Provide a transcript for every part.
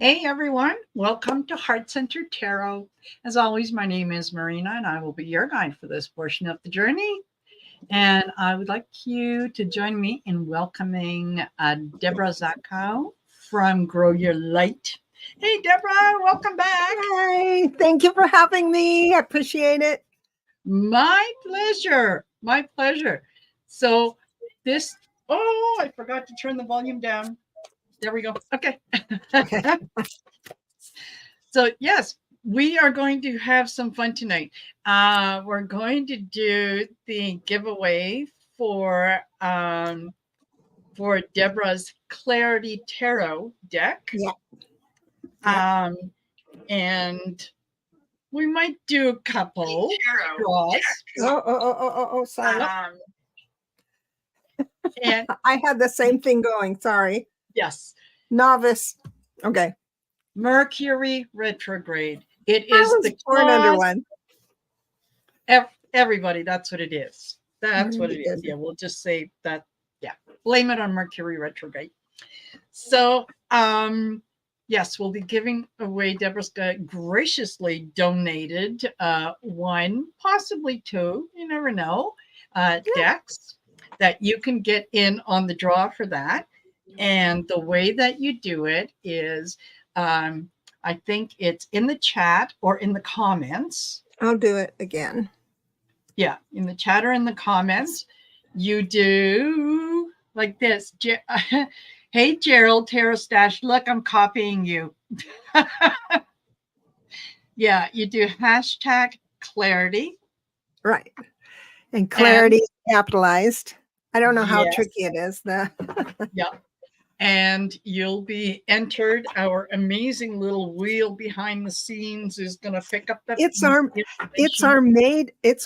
Hey everyone, welcome to Heart Center Tarot. As always, my name is Marina and I will be your guide for this portion of the journey. And I would like you to join me in welcoming Debra Zachau from Grow Your Light. Hey Debra, welcome back. Hi, thank you for having me. I appreciate it. My pleasure. My pleasure. So I forgot to turn the volume down. There we go. Okay. So yes, we are going to have some fun tonight. We're going to do the giveaway for Debra's Clarity Tarot deck. Yeah. And we might do a couple draws. Sorry. And I had the same thing going. Sorry. Yes. Novice. Okay. Mercury retrograde. It is the born under one. Everybody, that's what it is. That's what it is. Yeah, we'll just say that. Yeah, blame it on Mercury retrograde. So, yes, we'll be giving away. Debra's graciously donated one, possibly two. You never know. Decks that you can get in on the draw for that. And the way that you do it is, I think it's in the chat or in the comments. I'll do it again. Yeah, in the chat or in the comments, you do like this. Hey, Gerald, Tarot Stash, look, I'm copying you. Yeah, you do hashtag clarity. Right. And clarity is capitalized. I don't know how Yes. tricky it is. Yeah. And you'll be entered. Our amazing little wheel behind the scenes is going to pick up that. It's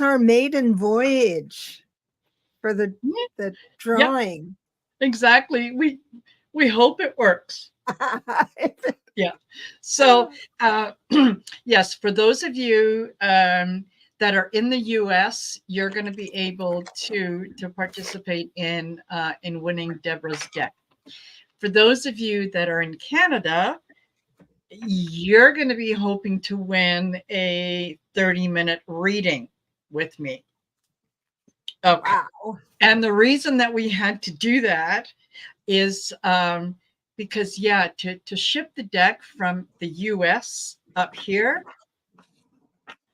our maiden voyage for the drawing. Yep. Exactly. We hope it works. Yeah. So yes, for those of you that are in the US, you're going to be able to participate in winning Debra's deck. For those of you that are in Canada, you're going to be hoping to win a 30-minute reading with me. Okay. Wow. And the reason that we had to do that is because, yeah, to ship the deck from the US up here,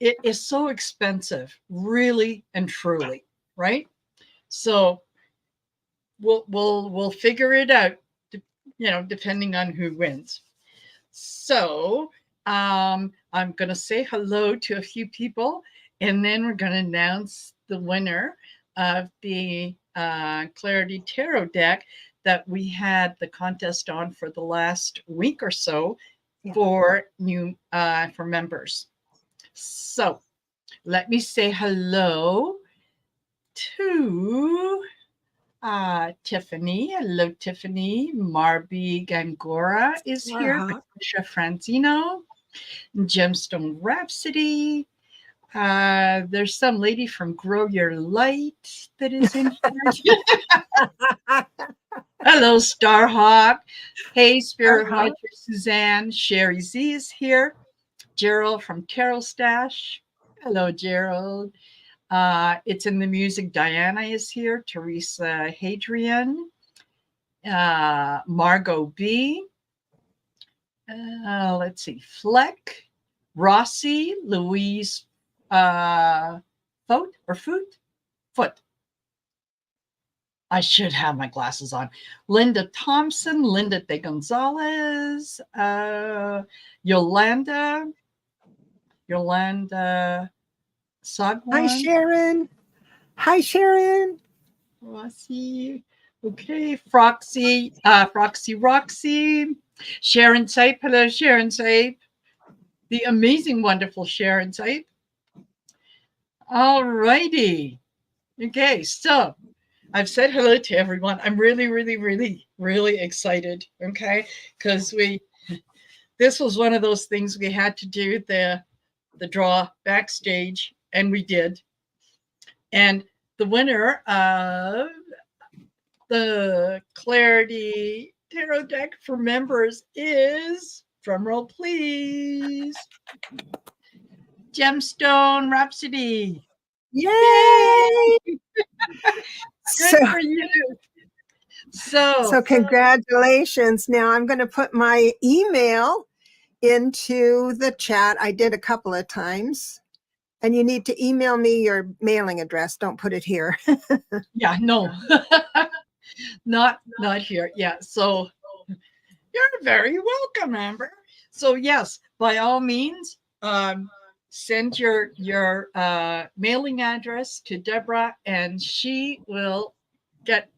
it is so expensive, really and truly, right? So we'll figure it out, depending on who wins. So I'm going to say hello to a few people, and then we're going to announce the winner of the Clarity Tarot deck that we had the contest on for the last week or so for members. So let me say hello to Tiffany. Hello, Tiffany. Marby Gangora is here. Patricia Franzino. Gemstone Rhapsody. There's some lady from Grow Your Light that is in here. Hello, Starhawk. Hey, Spirit Watcher Suzanne. Sherry Z is here. Gerald from Tarot Stash. Hello, Gerald. It's in the music. Diana is here. Teresa Hadrian. Margot B. Let's see. Fleck. Rossi. Louise Foot. I should have my glasses on. Linda Thompson. Linda De Gonzalez. Yolanda Sagwan. Hi, Sharon. Rossi. Okay. Roxy. Sharon Sape. Hello, Sharon Sape. The amazing, wonderful Sharon Sape. All righty. Okay. So I've said hello to everyone. I'm really, really, really, really excited. Okay. Because this was one of those things we had to do the draw backstage, and we did. And the winner of the Clarity Tarot deck for members is Drum roll, please. Gemstone Rhapsody. Yay! Yay! So, Good for you. So congratulations. Now I'm going to put my email into the chat. I did a couple of times. And you need to email me your mailing address. Don't put it here. Yeah, no. not here. Yeah. So you're very welcome, Amber. So yes, by all means, send your mailing address to Debra, and she will get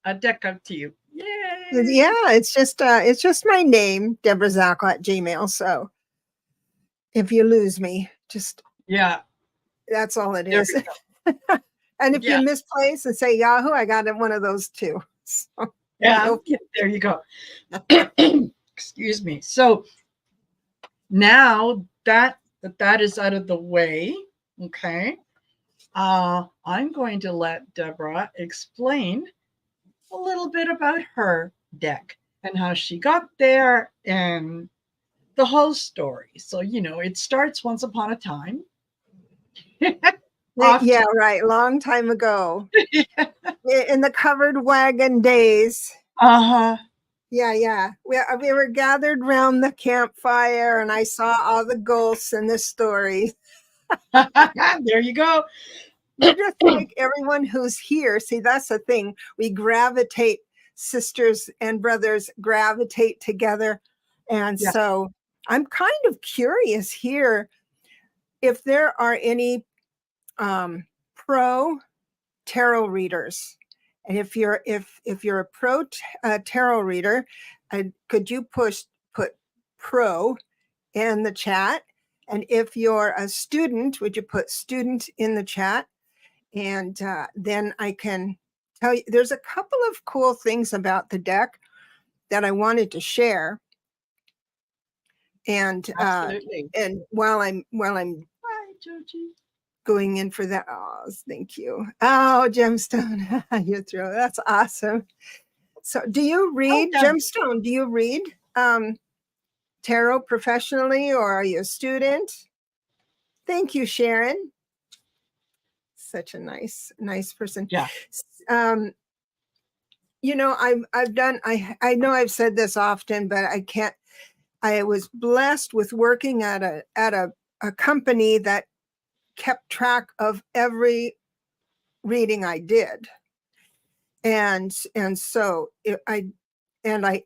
a deck up to you. Yay! Yeah, it's just my name, Debra Zachau at Gmail. So if you lose me, just that's all it is. And if you misplace and say Yahoo, I got one of those too. So, there you go. Excuse me. So now that is out of the way, okay, I'm going to let Debra explain a little bit about her deck and how she got there and the whole story. So, it starts once upon a time. Yeah, right. Long time ago. In the covered wagon days. Uh-huh. Yeah. We were gathered around the campfire and I saw all the ghosts in the story. There you go. We're just like everyone who's here. See, that's the thing. We gravitate, sisters and brothers gravitate together. And so I'm kind of curious here if there are any pro tarot readers. And if you're a pro tarot reader, could you put pro in the chat? And if you're a student, would you put student in the chat? And then I can tell you, there's a couple of cool things about the deck that I wanted to share. And and while I'm Hi, Joji. Going in for that, oh, thank you. Oh, Gemstone, you throw, that's awesome. So, do you read Gemstone? Do you read tarot professionally, or are you a student? Thank you, Sharon. Such a nice person. Yeah. I've done, I know I've said this often, but I was blessed with working at a company that kept track of every reading I did. And so I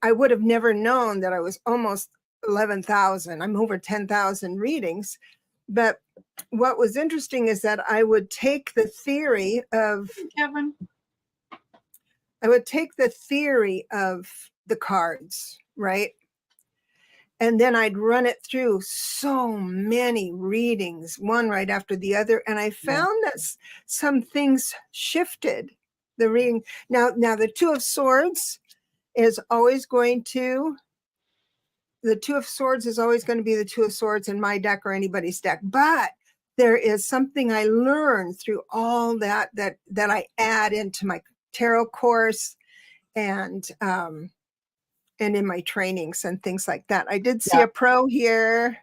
would have never known that I was almost 11,000. I'm over 10,000 readings. But what was interesting is that I would take the theory of Kevin. I would take the theory of the cards, right? And then I'd run it through so many readings, one right after the other. And I found that some things shifted the reading. Now the Two of Swords is always going to be the Two of Swords in my deck or anybody's deck. But there is something I learned through all that I add into my tarot course and in my trainings and things like that. I did see a pro here.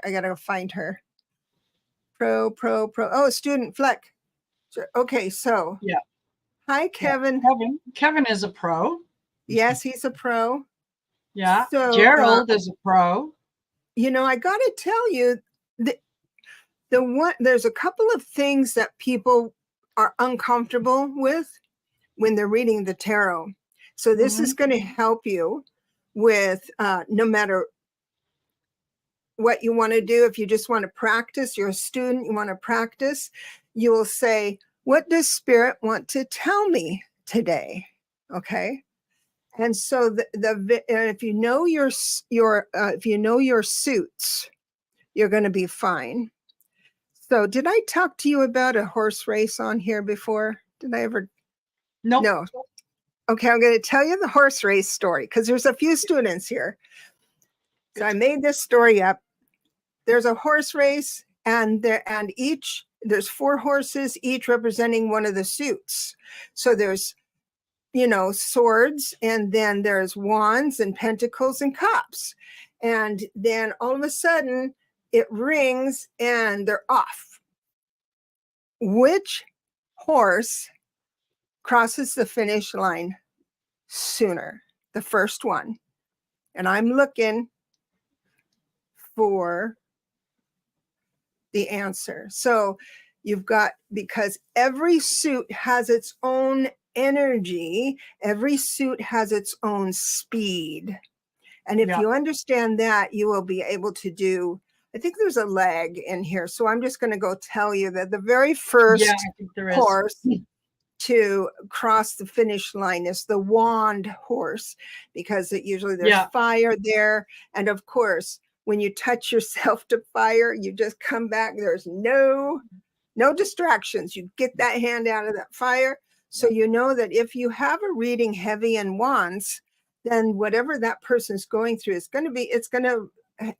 I gotta go find her. Pro. Oh, student Fleck. Okay, so hi, Kevin. Kevin is a pro. Yes, he's a pro. Yeah. So, Gerald is a pro. I gotta tell you, there's a couple of things that people are uncomfortable with when they're reading the tarot. So this is going to help you with no matter what you want to do. If you just want to practice, you're a student, you want to practice, you will say, what does Spirit want to tell me today? Okay. And so if you know your suits, you're going to be fine. So did I talk to you about a horse race on here before? Did I ever? Nope. No. Okay, I'm going to tell you the horse race story because there's a few students here. So I made this story up. There's a horse race, and there's 4 horses, each representing one of the suits. So there's, swords, and then there's wands and pentacles and cups. And then all of a sudden it rings and they're off. Which horse crosses the finish line sooner? The first one. And I'm looking for the answer. So you've got, because every suit has its own energy, every suit has its own speed. And if you understand that, you will be able to do, I think there's a leg in here. So I'm just going to go tell you that the very first horse to cross the finish line is the wand horse, because it usually there's fire there. And of course, when you touch yourself to fire, you just come back. There's no distractions. You get that hand out of that fire. So you know that if you have a reading heavy in wands, then whatever that person's going through is going to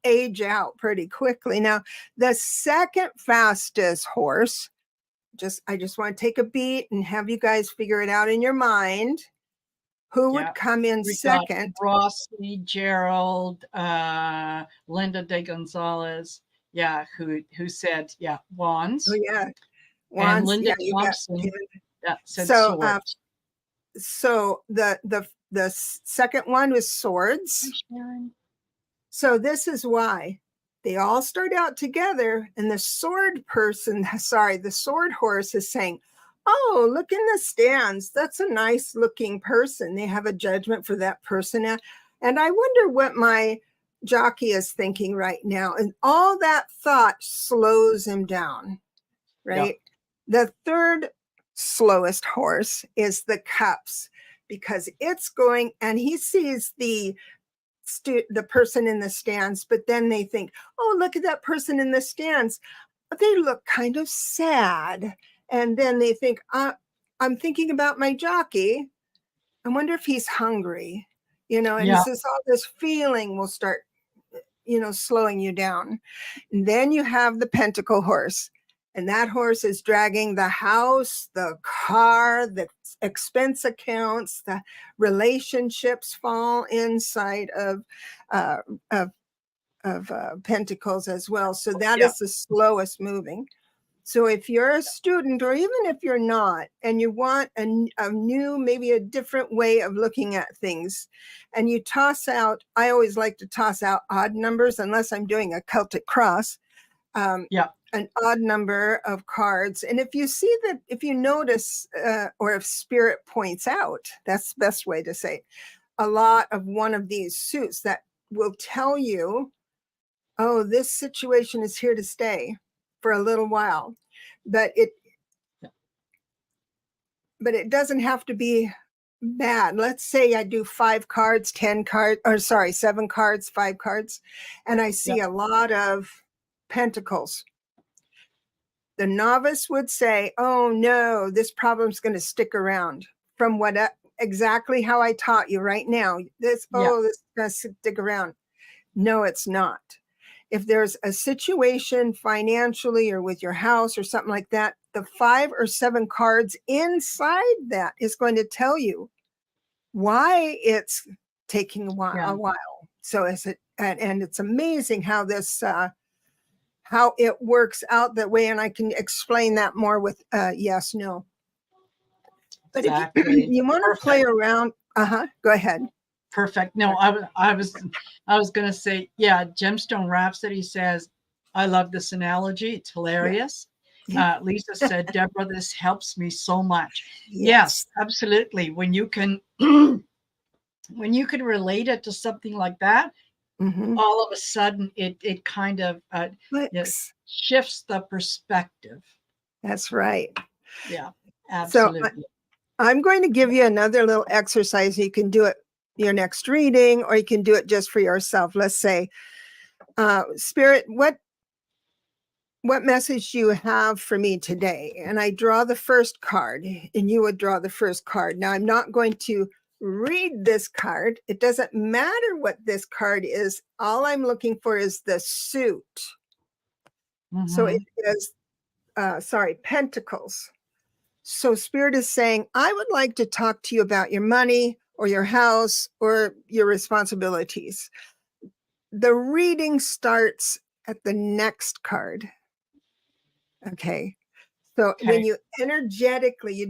age out pretty quickly. Now, the second fastest horse, I just want to take a beat and have you guys figure it out in your mind. Who would come in second? Rossi, Gerald, Linda de Gonzalez. Yeah, who said wands. Oh yeah, wands. And Linda Thompson said swords. So the second one was swords. So this is why they all start out together, and the sword horse is saying, oh, look in the stands. That's a nice looking person. They have a judgment for that person. And I wonder what my jockey is thinking right now. And all that thought slows him down, right? The third slowest horse is the cups, because it's going, and he sees the person in the stands, but then they think, oh, look at that person in the stands. They look kind of sad. And then they think, I'm thinking about my jockey. I wonder if he's hungry, and it's just all this feeling will start, slowing you down. And then you have the pentacle horse. And that horse is dragging the house, the car, the expense accounts, the relationships fall inside of pentacles as well. So that is the slowest moving. So if you're a student, or even if you're not, and you want a new, maybe a different way of looking at things, and you toss out, I always like to toss out odd numbers, unless I'm doing a Celtic cross. An odd number of cards. And if you see that, if you notice, or if spirit points out, that's the best way to say it, a lot of one of these suits, that will tell you, oh, this situation is here to stay for a little while. But it doesn't have to be bad. Let's say I do 5 cards, 10 cards, or sorry, 7 cards, 5 cards, and I see a lot of pentacles. The novice would say, oh no, this problem's going to stick around. From exactly how I taught you right now, this is going to stick around. No, it's not. If there's a situation financially or with your house or something like that, the 5 or 7 cards inside that is going to tell you why it's taking a while. So and it's amazing how this, how it works out that way. And I can explain that more with yes, no. But if you want to play around, go ahead. Perfect. No, I was going to say, Gemstone Rhapsody says, I love this analogy. It's hilarious. Lisa said, Deborah, this helps me so much. Yes, absolutely. When you can relate it to something like that, all of a sudden it kind of shifts the perspective. That's right. Yeah, absolutely. So I'm going to give you another little exercise. You can do it your next reading, or you can do it just for yourself. Let's say, Spirit, what message do you have for me today? And I draw the first card, and you would draw the first card. Now, I'm not going to read this card. It doesn't matter what this card is. All I'm looking for is the suit. So it is, pentacles. So Spirit is saying, I would like to talk to you about your money or your house or your responsibilities. the reading starts at the next card. Okay. So when you energetically,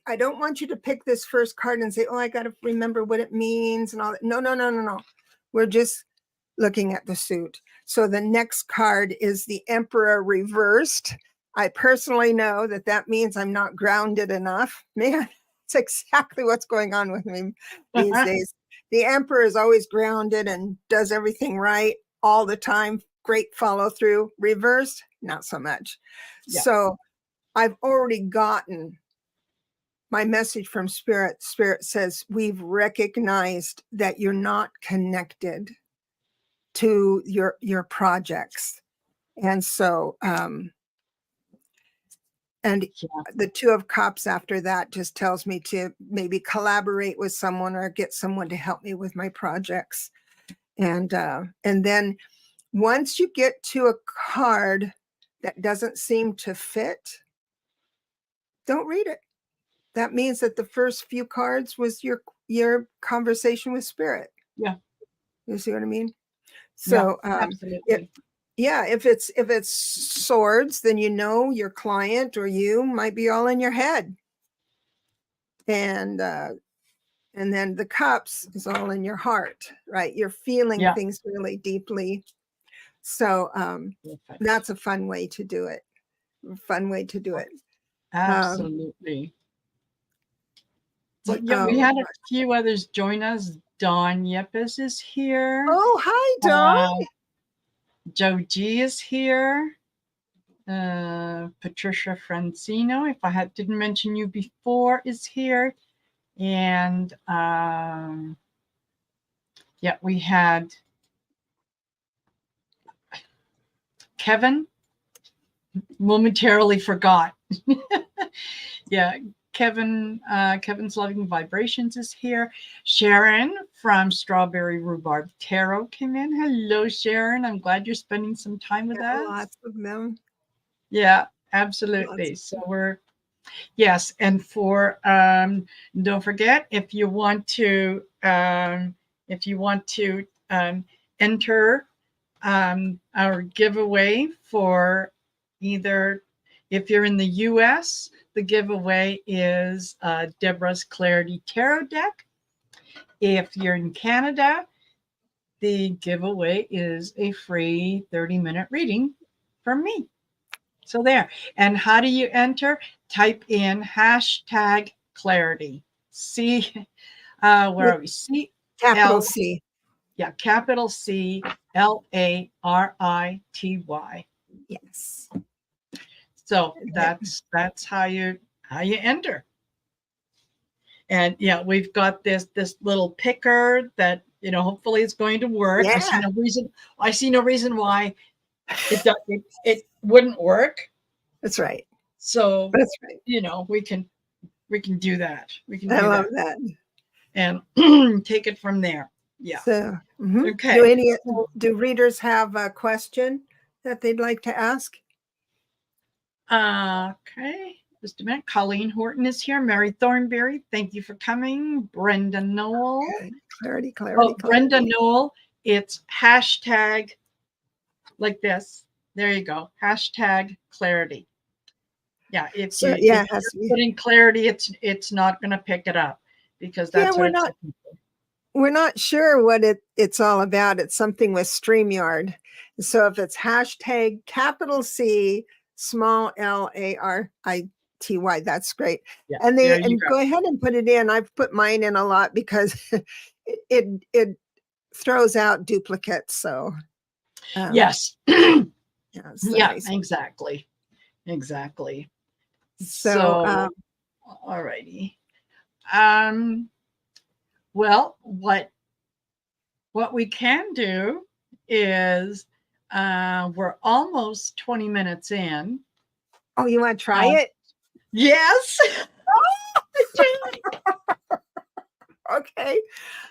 I don't want you to pick this first card and say, oh, I got to remember what it means and all that. No. We're just looking at the suit. So the next card is the Emperor reversed. I personally know that means I'm not grounded enough. Man, it's exactly what's going on with me these days. The Emperor is always grounded and does everything right all the time. Great follow through. Reversed, not so much. Yeah. So I've already gotten my message from Spirit. Spirit says, we've recognized that you're not connected to your projects. And so, and the Two of Cups after that just tells me to maybe collaborate with someone or get someone to help me with my projects. And then once you get to a card that doesn't seem to fit, don't read it. That means that the first few cards was your conversation with Spirit. Yeah. You see what I mean? So absolutely. If it's swords, then your client or you might be all in your head. And then the cups is all in your heart, right? You're feeling things really deeply. So that's a fun way to do it. Absolutely. Well, we had a few others join us. Dawn Yepes is here. Oh, hi, Dawn. Joe G is here. Patricia Francino, if I didn't mention you before, is here. And we had Kevin. Momentarily forgot. Kevin's Loving Vibrations is here. Sharon from Strawberry Rhubarb Tarot came in. Hello, Sharon. I'm glad you're spending some time with us. Lots of them. Yeah, absolutely. So and for don't forget, if you want to enter our giveaway for either, if you're in the US, the giveaway is Debra's Clarity Tarot deck. If you're in Canada, the giveaway is a free 30-minute reading from me. So there. And how do you enter? Type in #clarity. Where are we? Capital C. Yeah, capital C LARITY. Yes. So that's how you enter. And we've got this little picker that hopefully it's going to work. Yeah. I see no reason why it wouldn't work. That's right. So that's right. We can do that. I love that. And take it from there. Yeah. So, okay. Do readers have a question that they'd like to ask? Okay. Just a minute. Colleen Horton is here. Mary Thornberry, thank you for coming. Brenda Noel. Okay. Clarity. Brenda Noel. It's hashtag like this. There you go. #clarity. Yeah. If you're putting clarity, it's not going to pick it up because that's we're not sure what it's all about. It's something with StreamYard. So if it's capital C LARITY, that's great. Yeah, and go ahead and put it in. I've put mine in a lot because it throws out duplicates. So yes. Exactly. So all righty. Well, what we can do is we're almost 20 minutes in. Oh, you want to try it? Yes. Okay.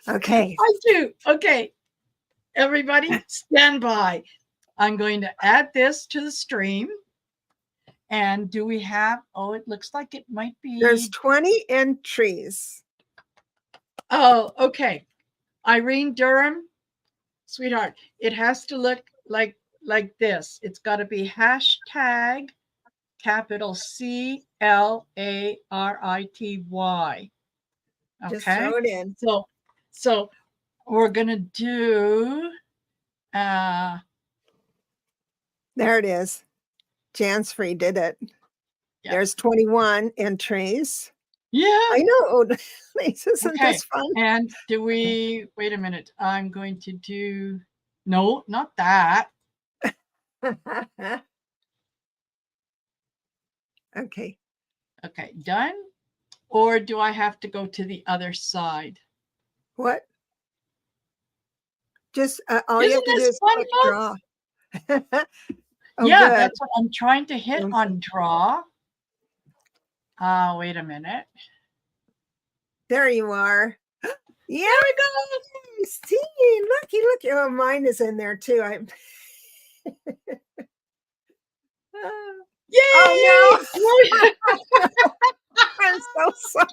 I do. Okay. Everybody, stand by. I'm going to add this to the stream. And do we have, it looks like it might be. There's 20 entries. Oh, okay. Irene Durham, Sweetheart, it has to look like this. It's got to be hashtag capital CLARITY. Just Okay. throw it in. So we're gonna do There it is. Jansfree did it. yeah. There's 21 entries. Yeah. I know. Isn't Okay. this fun? And do we wait a minute? I'm going to do no, not that. Okay. Okay, done. Or do I have to go to the other side? What? Just all you have Isn't to do this is fun, click folks? draw. Oh, Yeah, good. that's what I'm trying to hit on draw. Wait a minute. There you are. Yeah. There we go. See, looky. Oh, mine is in there too. Yay! Oh no. I'm so sorry.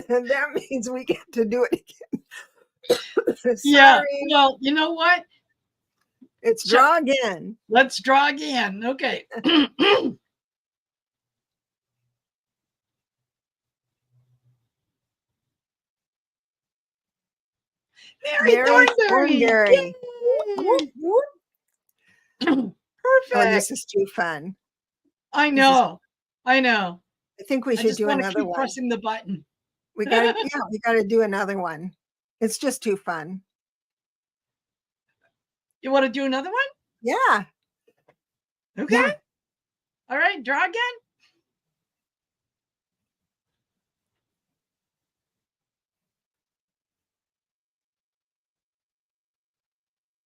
That means we get to do it again. Yeah. Well, you know what? It's draw again. Let's draw again. Okay. Mary Thornberry. Perfect. Oh, this is too fun. I know. I think we should do another one. Pressing the button. We got to do another one. It's just too fun. You want to do another one? Yeah. Okay. Yeah. All right, draw again.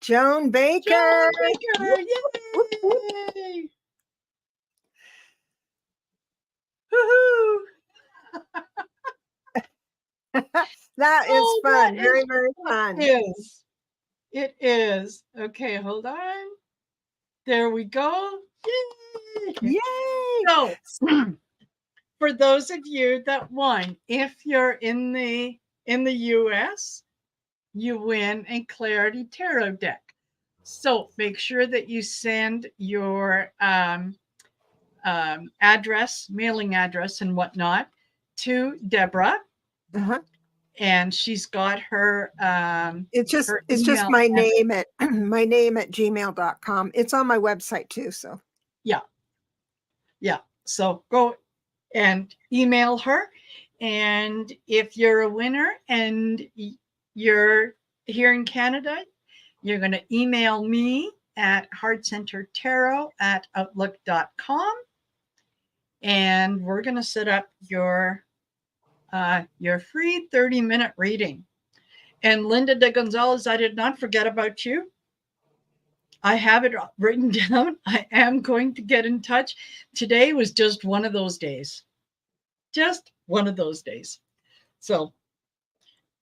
Joan Baker. Yay! Woohoo! That is fun. Very, very fun. It is. Okay, hold on. There we go. Yay! So, for those of you that won, if you're in the US, you win a Clarity Tarot deck. So make sure that you send your address, mailing address, and whatnot to Debra. And she's got her. It's just my name at gmail.com. It's on my website too. So yeah. So go and email her. And if you're a winner and you're here in Canada, you're going to email me at heartcentertarot@outlook.com. And we're going to set up your free 30-minute reading. And Linda de Gonzalez, I did not forget about you. I have it written down. I am going to get in touch. Today was just one of those days. Just one of those days. So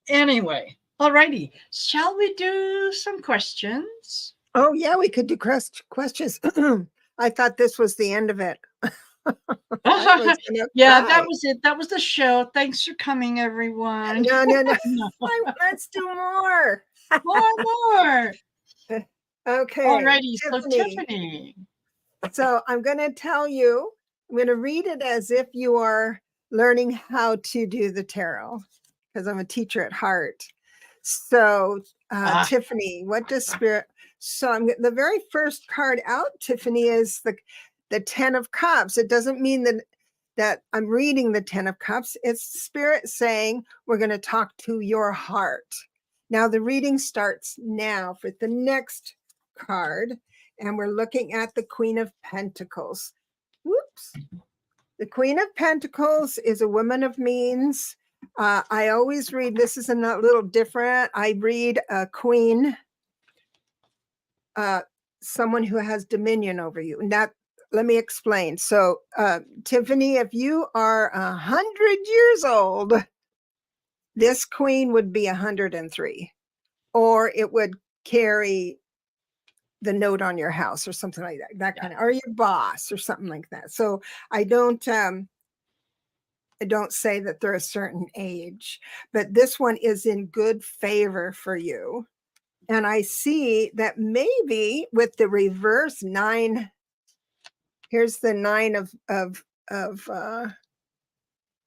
anyway, alrighty. Shall we do some questions? Oh, yeah, we could do questions. I thought this was the end of it. Yeah, that was it. That was the show. Thanks for coming, everyone. No. Let's do more. More. Okay. Alrighty, so Tiffany. So I'm going to tell you, I'm going to read it as if you are learning how to do the tarot, because I'm a teacher at heart. So Tiffany, what does Spirit... So the very first card out, Tiffany, is the 10 of Cups. It doesn't mean that I'm reading the 10 of Cups. It's Spirit saying we're going to talk to your heart. Now the reading starts now for the next card, and we're looking at the Queen of Pentacles. Whoops. The Queen of Pentacles is a woman of means. I always read, this is a little different. I read a queen, someone who has dominion over you. And that, let me explain. So, Tiffany, if you are 100 years old, this queen would be 103, or it would carry the note on your house or something like that kind of, or your boss or something like that. So I don't say that they're a certain age, but this one is in good favor for you. And I see that maybe with the reverse 9, here's the 9 of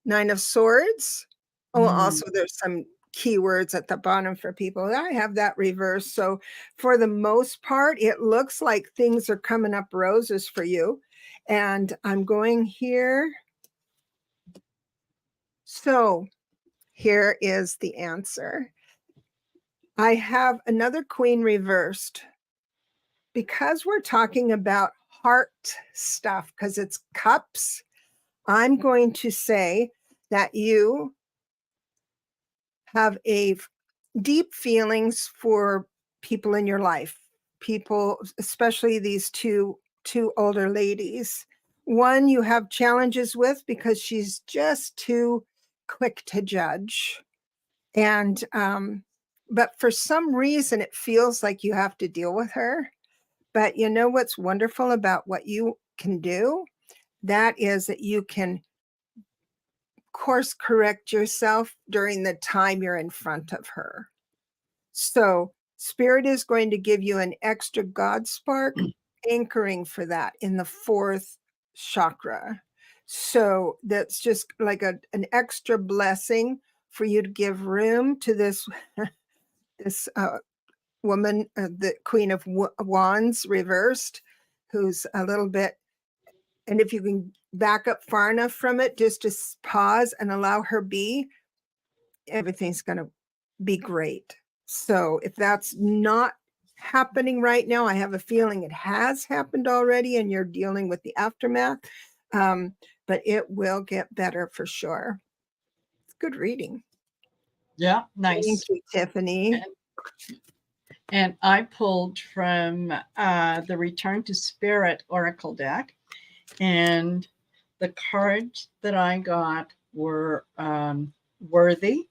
9 of swords. Oh, also there's some keywords at the bottom for people. I have that reverse. So for the most part, it looks like things are coming up roses for you. And I'm going here. So here is the answer. I have another queen reversed. Because we're talking about heart stuff, because it's cups, I'm going to say that you have a deep feelings for people in your life, people, especially these two older ladies. One you have challenges with because she's just too quick to judge. And, but for some reason, it feels like you have to deal with her. But you know what's wonderful about what you can do? That is that you can course correct yourself during the time you're in front of her. So Spirit is going to give you an extra God spark anchoring for that in the 4th chakra. So that's just like an extra blessing for you to give room to this this woman, the Queen of Wands reversed, who's a little bit, and if you can back up far enough from it, just to pause and allow her be, everything's going to be great. So if that's not happening right now, I have a feeling it has happened already and you're dealing with the aftermath, but it will get better for sure. It's good reading. Yeah, nice. Thank you, Tiffany. And I pulled from the Return to Spirit Oracle deck, and the cards that I got were Worthy,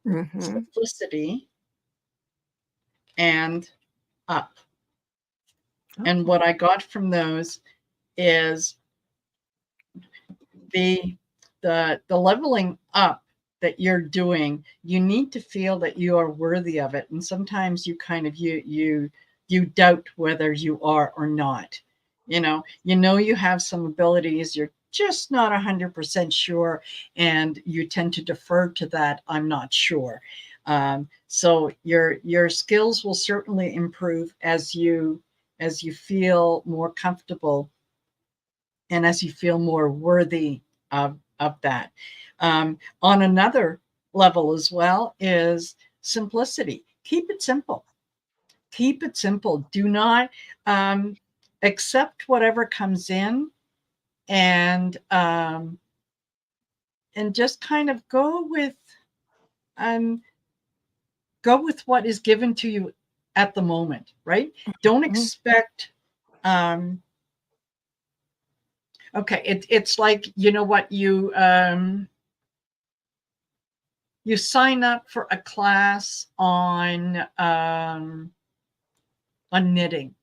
Simplicity, and Up. And what I got from those is the leveling up that you're doing. You need to feel that you are worthy of it, and sometimes you kind of you doubt whether you are or not. You know you have some abilities, you're just not 100% sure, and you tend to defer to that I'm not sure. So your skills will certainly improve as you feel more comfortable and as you feel more worthy of that. On another level as well is simplicity. Keep it simple. Keep it simple. Do not accept whatever comes in, and just kind of go with what is given to you at the moment, right? Don't expect okay, it's like, you know what, you sign up for a class on knitting,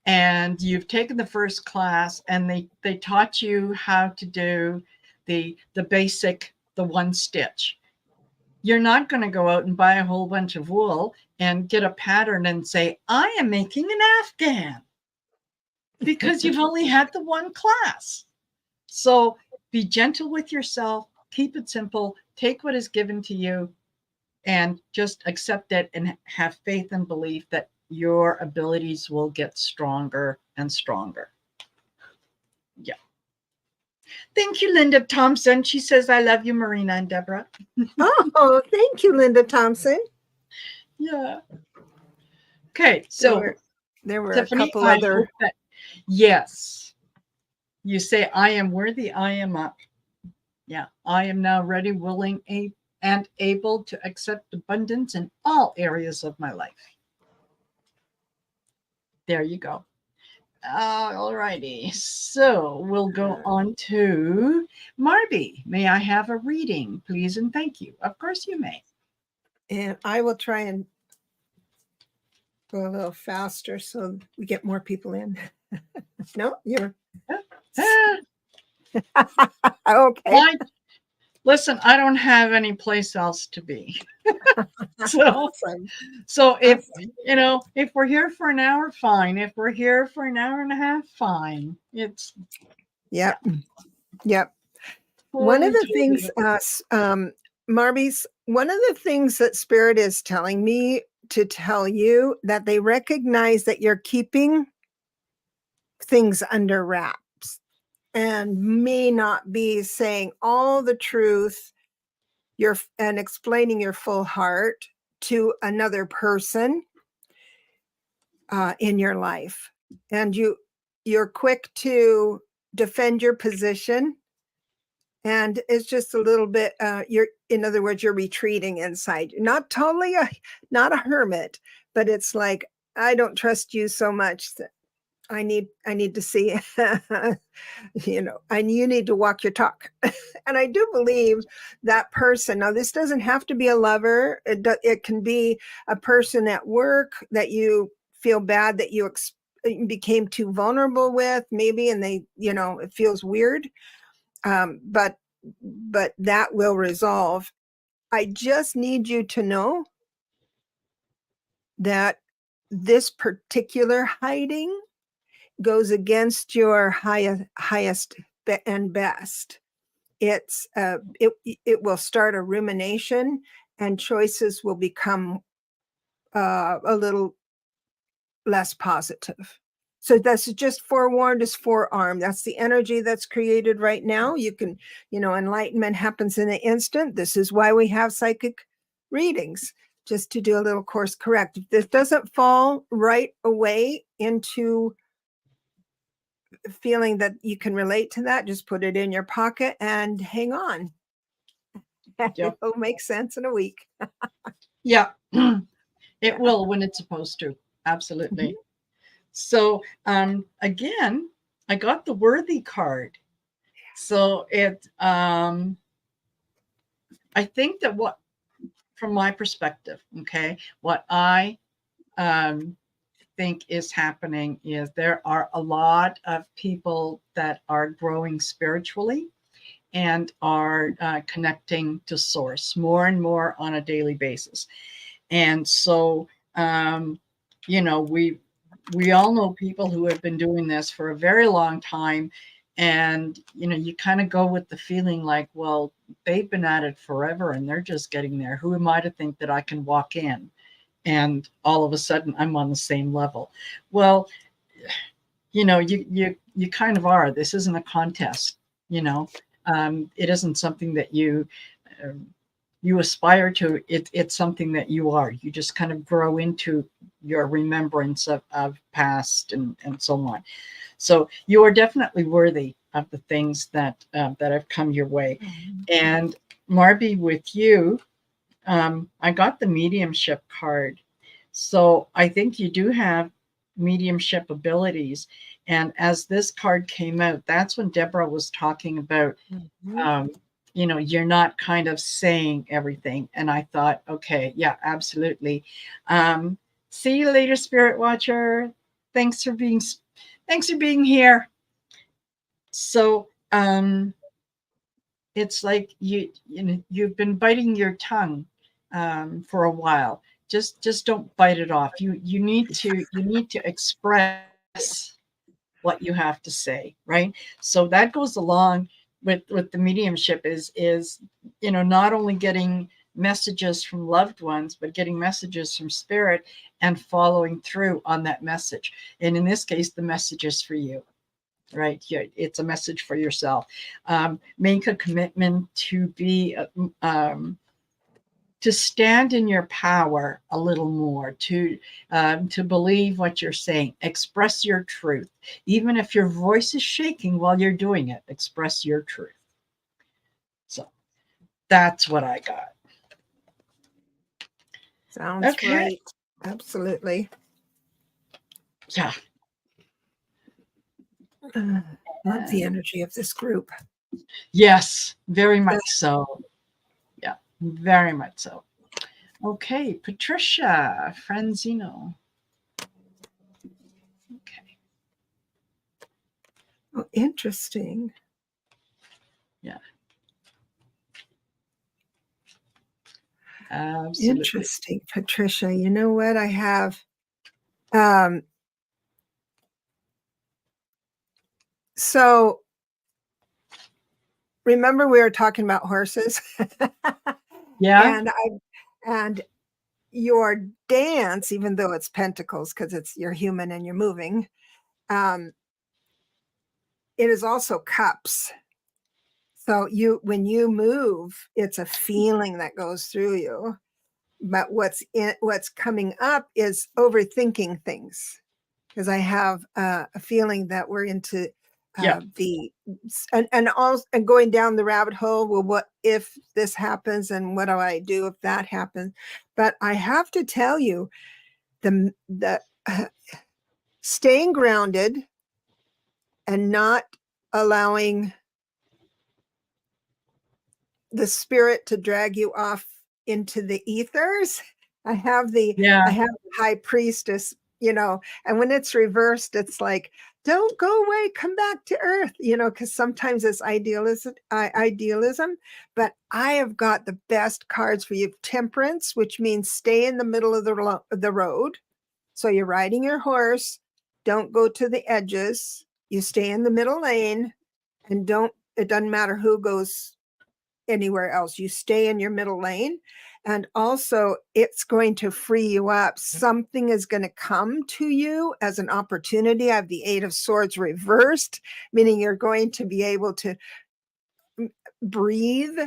and you've taken the first class, and they taught you how to do the basic, the one stitch. You're not going to go out and buy a whole bunch of wool and get a pattern and say, I am making an Afghan, because you've only had the one class. So be gentle with yourself, keep it simple, take what is given to you, and just accept it and have faith and belief that your abilities will get stronger and stronger. Yeah. Thank you, Linda Thompson. She says, I love you, Marina and Debra. Oh, thank you, Linda Thompson. Yeah. Okay, so there were Tiffany, a couple other. Yes. You say, I am worthy, I am up. Yeah, I am now ready, willing, and able to accept abundance in all areas of my life. There you go. All righty. So we'll go on to Marby. May I have a reading, please, and thank you. Of course you may. And I will try and go a little faster so we get more people in. No, you're okay. Listen, I don't have any place else to be. So, Awesome. so Awesome. if we're here for an hour, fine. If we're here for an hour and a half, fine. It's Yep. Yep. One of totally, the totally things, Marby's, one of the things that Spirit is telling me to tell you that they recognize that you're keeping things under wraps and may not be saying all the truth and explaining your full heart to another person in your life. And you're quick to defend your position. And it's just a little bit, in other words, you're retreating inside. You're not totally not a hermit, but it's like, I don't trust you so much that I need to see, and you need to walk your talk. And I do believe that person, now this doesn't have to be a lover. It can be a person at work that you feel bad that you became too vulnerable with, maybe, and they, it feels weird. But that will resolve. I just need you to know that this particular hiding goes against your highest and best. It will start a rumination, and choices will become a little less positive. So that's just forewarned is forearmed. That's the energy that's created right now. You can, enlightenment happens in an instant. This is why we have psychic readings, just to do a little course correct. If this doesn't fall right away into feeling that you can relate to that, just put it in your pocket and hang on. Yep. It'll make sense in a week. Yeah. It will when it's supposed to. Absolutely. Mhm. So again, I got the worthy card. So I think that from my perspective, okay, what I um, think is happening is there are a lot of people that are growing spiritually and are connecting to source more and more on a daily basis. And so, we all know people who have been doing this for a very long time. And, you kind of go with the feeling like, well, they've been at it forever and they're just getting there. Who am I to think that I can walk in and all of a sudden I'm on the same level? Well, you kind of are. This isn't a contest, it isn't something that you aspire to. It's something that you are. You just kind of grow into your remembrance of past and so on. So you are definitely worthy of the things that have come your way. And Marby, with you, I got the mediumship card. So I think you do have mediumship abilities. And as this card came out, that's when Debra was talking about, um, you're not kind of saying everything. And I thought, okay, yeah, absolutely. See you later, Spirit Watcher. Thanks for being here. So it's like you've been biting your tongue for a while. Just don't bite it off. You need to express what you have to say, right? So that goes along with the mediumship is not only getting messages from loved ones, but getting messages from spirit and following through on that message. And in this case, the message is for you, right? It's a message for yourself. Make a commitment to be to stand in your power a little more, to believe what you're saying, express your truth, even if your voice is shaking while you're doing it. Express your truth. So that's what I got. Sounds Okay. right. Absolutely. Yeah. Love the energy of this group. Yes, very much so. Yeah, very much so. Okay, Patricia Franzino. Okay. Oh, interesting. Yeah. Absolutely. Interesting, Patricia. You know what? I have so remember we were talking about horses? Yeah. And your dance, even though it's pentacles, because you're human and you're moving, it is also cups. So when you move, it's a feeling that goes through you. But what's coming up is overthinking things, because I have a feeling that we're into Yeah. and going down the rabbit hole. Well, what if this happens, and what do I do if that happens? But I have to tell you, the staying grounded and not allowing the spirit to drag you off into the ethers. I have the high priestess, and when it's reversed, it's like, don't go away, come back to earth, because sometimes it's idealism. But I have got the best cards for you. Temperance, which means stay in the middle of the road. So you're riding your horse, don't go to the edges, you stay in the middle lane, and it doesn't matter who goes anywhere else. You stay in your middle lane. And also, it's going to free you up. Something is going to come to you as an opportunity. I have the Eight of Swords reversed, meaning you're going to be able to breathe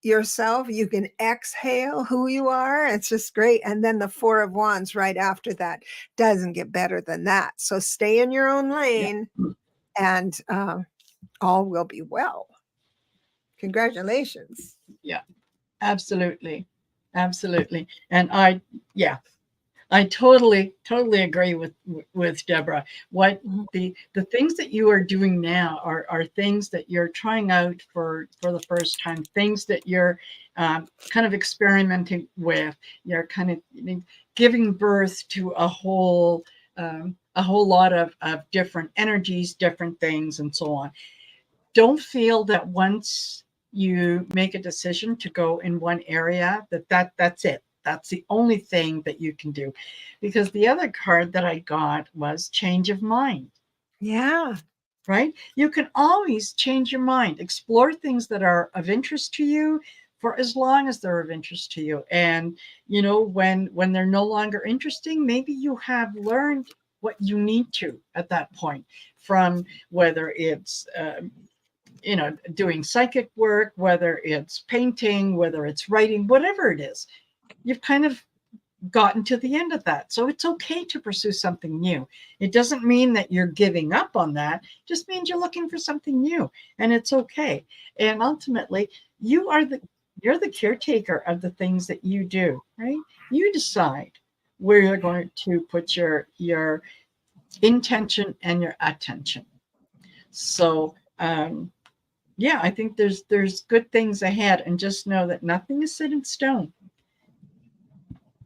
yourself. You can exhale who you are. It's just great. And then the Four of Wands right after that doesn't get better than that. So stay in your own lane, and all will be well. Congratulations. Yeah, absolutely. Absolutely. And I totally agree with Debra. What the things that you are doing now are things that you're trying out for the first time, things that you're kind of experimenting with. You're kind of giving birth to a whole lot of different energies, different things, and so on. Don't feel that once you make a decision to go in one area that's it. That's the only thing that you can do. Because the other card that I got was change of mind. Yeah. Right? You can always change your mind, explore things that are of interest to you for as long as they're of interest to you. And when they're no longer interesting, maybe you have learned what you need to at that point, from whether it's doing psychic work, whether it's painting, whether it's writing, whatever it is, you've kind of gotten to the end of that. So it's okay to pursue something new. It doesn't mean that you're giving up on that. It just means you're looking for something new, and it's okay. And ultimately, you're the caretaker of the things that you do, right? You decide where you're going to put your intention and your attention. So yeah, I think there's good things ahead, and just know that nothing is set in stone.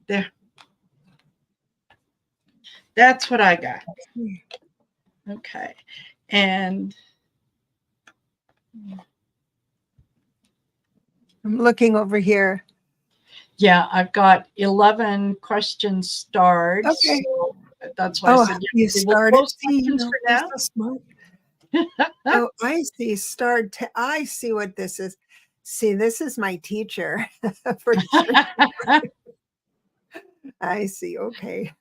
There. That's what I got. Okay. And I'm looking over here. yeah, I've got 11 questions starred. Okay. So that's why I said, you started. We'll questions for now. So smart. Oh, I see. I see what this is. See, this is my teacher. For sure. I see. Okay.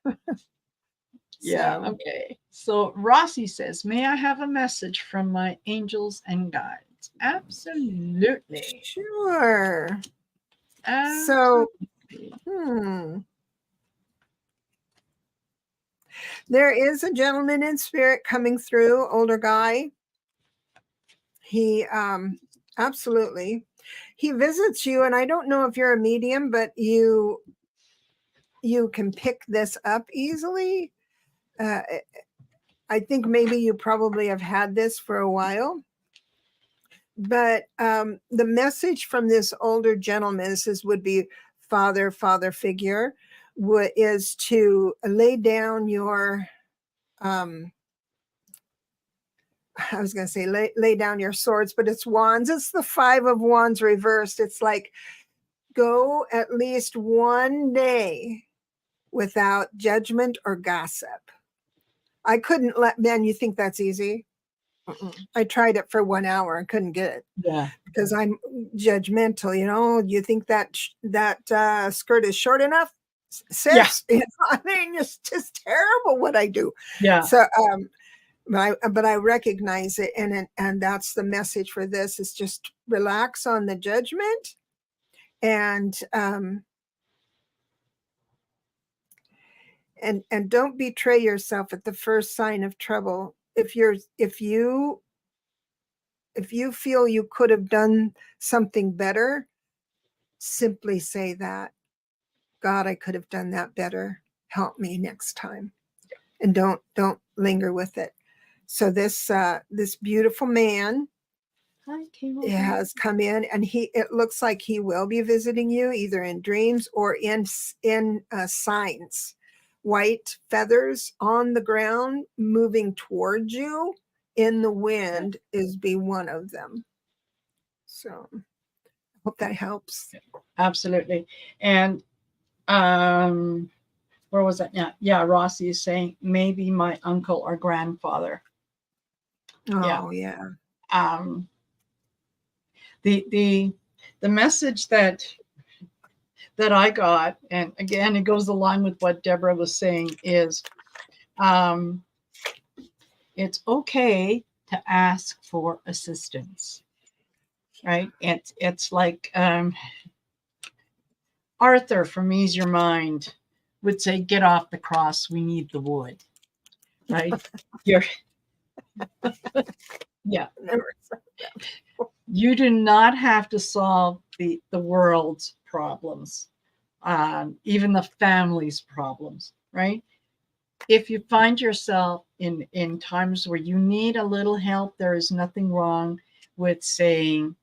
Yeah, okay. So Rossi says, may I have a message from my angels and guides? Absolutely. Sure. Absolutely. So, there is a gentleman in spirit coming through, older guy. He absolutely. He visits you, and I don't know if you're a medium, but you can pick this up easily. I think maybe you probably have had this for a while. But the message from this older gentleman, this would be father figure, is to lay down your I was going to say lay down your swords, but it's wands. It's the Five of Wands reversed. It's like go at least one day without judgment or gossip. I couldn't let men, you think that's easy? I tried it for 1 hour and couldn't get it. Yeah. Because I'm judgmental, you think that skirt is short enough, sis? Yeah. I mean, it's just terrible what I do. Yeah. So, but I recognize it, and that's the message for this: is just relax on the judgment, and don't betray yourself at the first sign of trouble. If you feel you could have done something better, simply say that. God, I could have done that better. Help me next time. And don't linger with it. So this beautiful man has come in, and it looks like he will be visiting you either in dreams or in signs. White feathers on the ground moving towards you in the wind is be one of them. So hope that helps. Absolutely. And where was that? Yeah, Rossi is saying maybe my uncle or grandfather. Oh yeah. The message that I got, and again it goes along with what Debra was saying, is it's okay to ask for assistance, right? It's like Arthur from Ease Your Mind would say, get off the cross, we need the wood, right? Yeah. You do not have to solve the world's problems, even the family's problems, right? If you find yourself in times where you need a little help, there is nothing wrong with saying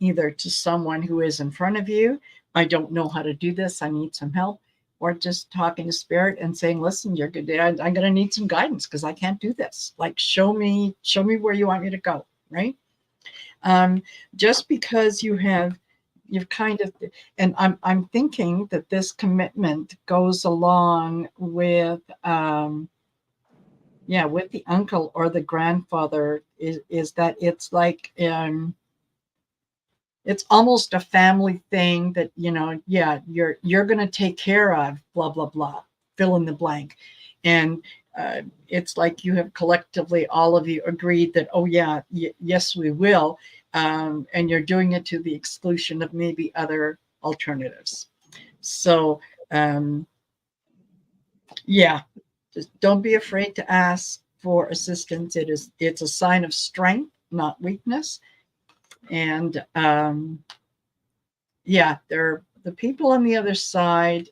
either to someone who is in front of you, I don't know how to do this, I need some help, or just talking to spirit and saying, listen, you're good, I'm going to need some guidance because I can't do this. Like, show me where you want me to go, right? Just because you've kind of, and I'm thinking that this commitment goes along with with the uncle or the grandfather, is that it's like it's almost a family thing that you're going to take care of, blah blah blah, fill in the blank. And it's like you have collectively, all of you, agreed that, oh yeah, yes we will, and you're doing it to the exclusion of maybe other alternatives. So just don't be afraid to ask for assistance. It's a sign of strength, not weakness. And the people on the other side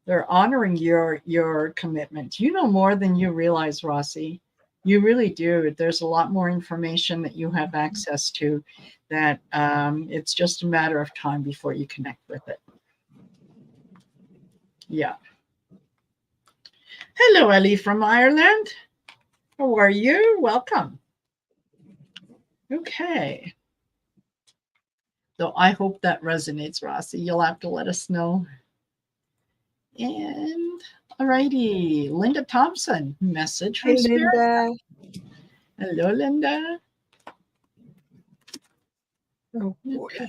they're honoring your commitment. You know more than you realize, Rossi. You really do. There's a lot more information that you have access to, that it's just a matter of time before you connect with it. Yeah. Hello, Ellie from Ireland. How are you? Welcome. Okay. So I hope that resonates, Rossi. You'll have to let us know. And alrighty, Linda Thompson, message from Spirit. Linda. Hello, Linda. Oh boy. Okay.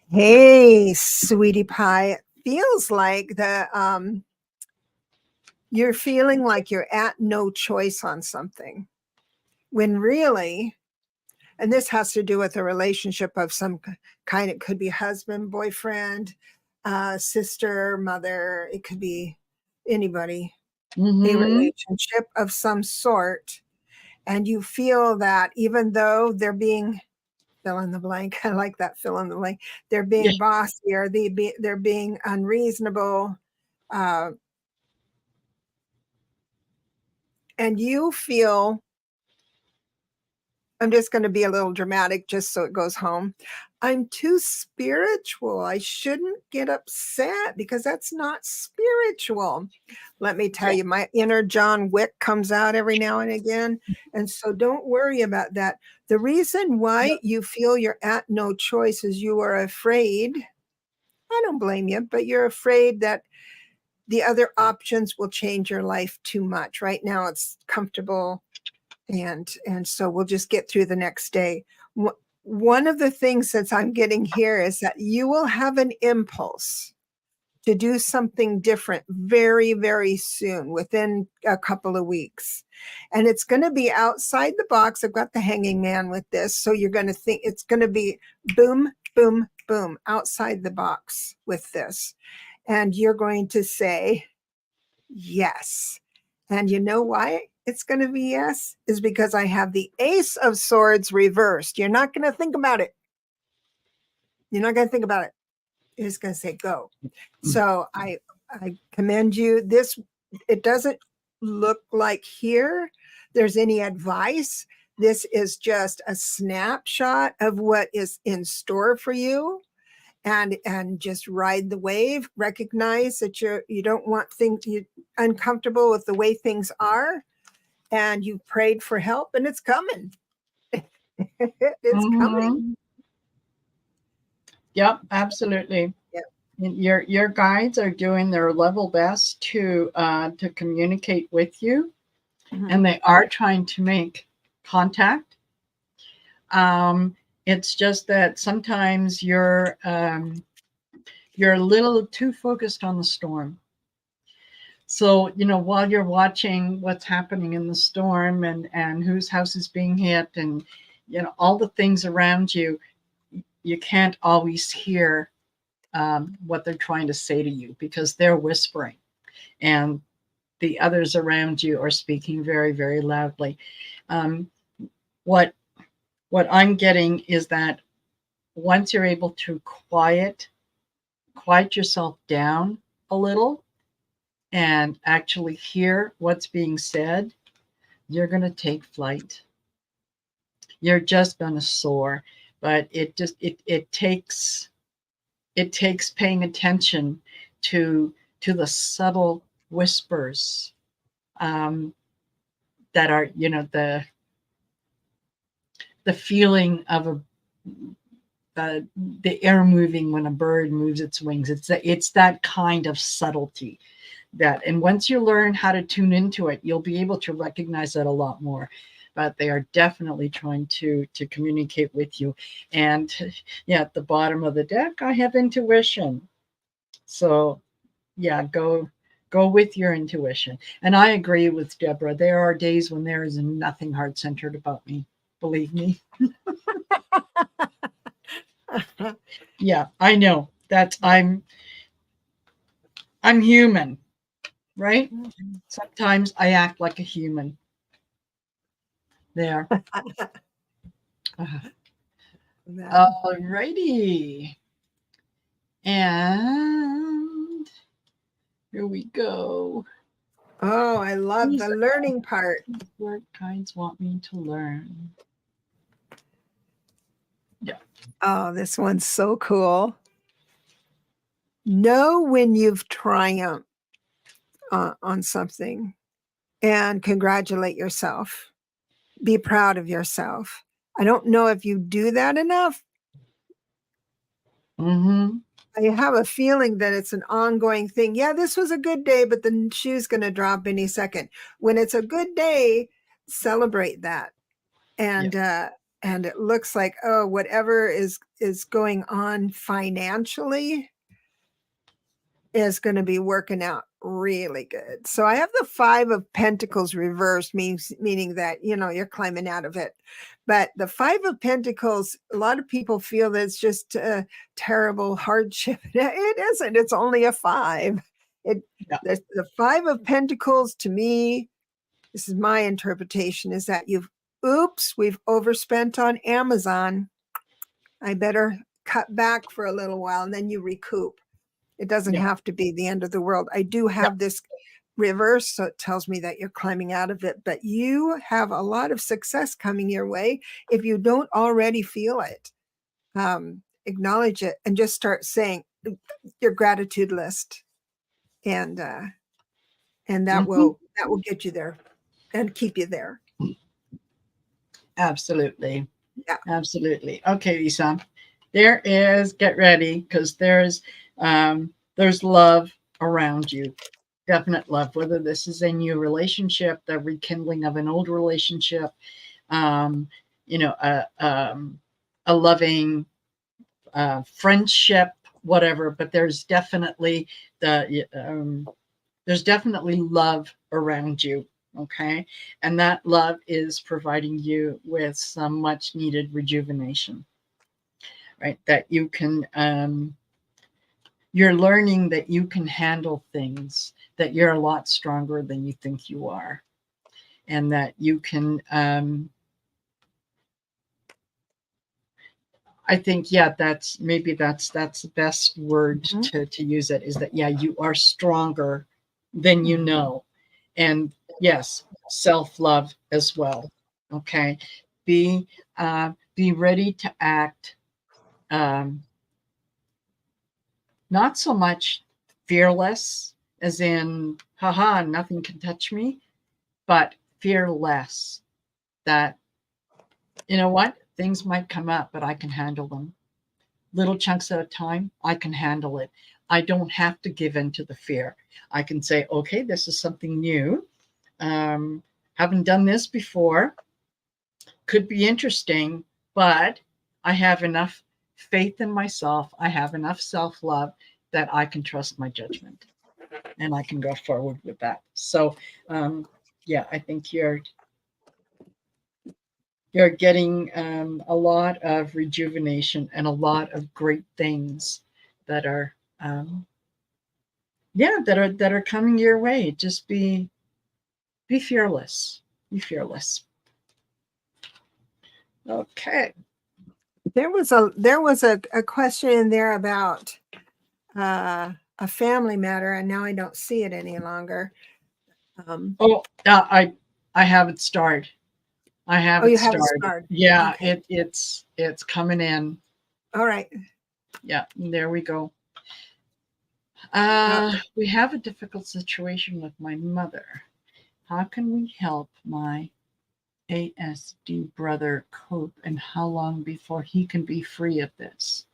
Hey, sweetie pie. It feels like you're feeling like you're at no choice on something, when really, and this has to do with a relationship of some kind. It could be husband, boyfriend, sister, mother. It could be anybody, a relationship of some sort. And you feel that even though they're being, fill in the blank, I like that, fill in the blank, they're being bossy, or they're being unreasonable, and you feel I'm just going to be a little dramatic just so it goes home. I'm too spiritual. I shouldn't get upset because that's not spiritual. Let me tell you, my inner John Wick comes out every now and again. And so don't worry about that. The reason why you feel you're at no choice is you are afraid. I don't blame you, but you're afraid that the other options will change your life too much. Right now it's comfortable, and so we'll just get through the next day. One of the things that I'm getting here is that you will have an impulse to do something different very, very soon, within a couple of weeks. And it's going to be outside the box. I've got the hanging man with this. So you're going to think it's going to be boom, boom, boom, outside the box with this. And you're going to say, yes. And you know why it's going to be yes? Is because I have the Ace of Swords reversed. You're not going to think about it. You're not going to think about it. You're just going to say go. So I commend you. This, it doesn't look like here there's any advice. This is just a snapshot of what is in store for you. And just ride the wave. Recognize that you don't want things, you uncomfortable with the way things are, and you prayed for help, and it's coming. It's coming. Yep, absolutely. Yep. Your guides are doing their level best to communicate with you, and they are trying to make contact. It's just that sometimes you're a little too focused on the storm. So, while you're watching what's happening in the storm and whose house is being hit and, all the things around you, you can't always hear what they're trying to say to you because they're whispering and the others around you are speaking very, very loudly. What I'm getting is that once you're able to quiet yourself down a little and actually hear what's being said, you're going to take flight. You're just going to soar. But it takes paying attention to the subtle whispers that are, the feeling of the air moving when a bird moves its wings. It's that kind of subtlety and once you learn how to tune into it, you'll be able to recognize that a lot more. But they are definitely trying to communicate with you. And at the bottom of the deck, I have intuition. So go with your intuition. And I agree with Deborah. There are days when there is nothing heart-centered about me. Believe me. Yeah, I know that I'm human, right? Sometimes I act like a human. There. All righty. And here we go. Oh, I love the learning part. What guides want me to learn? Yeah. Oh, this one's so cool. Know when you've triumphed on something and congratulate yourself. Be proud of yourself. I don't know if you do that enough. I have a feeling that it's an ongoing thing. Yeah, this was a good day, but the shoe's going to drop any second. When it's a good day, celebrate that. And and it looks like, oh, whatever is going on financially is going to be working out really good. So I have the 5 of Pentacles reversed, meaning that, you're climbing out of it. But the 5 of Pentacles, a lot of people feel that it's just a terrible hardship. It isn't. It's only a 5. The 5 of Pentacles, to me, this is my interpretation, is that we've overspent on Amazon. I better cut back for a little while and then you recoup. It doesn't have to be the end of the world. I do have this reverse. So it tells me that you're climbing out of it, but you have a lot of success coming your way. If you don't already feel it, acknowledge it and just start saying your gratitude list. And that will get you there and keep you there. Absolutely. Yeah. Absolutely. Okay, Lisa. There is, get ready, because there's love around you. Definite love, whether this is a new relationship, the rekindling of an old relationship, um, you know, a loving friendship, whatever. But there's definitely love around you. Okay, and that love is providing you with some much needed rejuvenation, right? That you can you're learning that you can handle things, that you're a lot stronger than you think you are, and that you can I think, yeah, that's the best word to use it, is that, yeah, you are stronger than you know. And yes, self-love as well. Okay. Be be ready to act, um, not so much fearless, as in, haha, nothing can touch me, but fearless, that, you know what, things might come up, but I can handle them. Little chunks at a time, I can handle it. I don't have to give in to the fear. I can say, okay, this is something new. Haven't done this before. Could be interesting, but I have enough faith in myself. I have enough self love that I can trust my judgment, and I can go forward with that. So, yeah, I think you're getting a lot of rejuvenation and a lot of great things that are um, yeah, that are coming your way. Just be fearless. Be fearless. Okay. There was a question in there about a family matter, and now I don't see it any longer. Oh, I have it starred. I have it You have it starred. starred. Yeah, Okay. it's coming in. All right. Yeah, there we go. We have a difficult situation with my mother. How can we help my ASD brother cope, and how long before he can be free of this?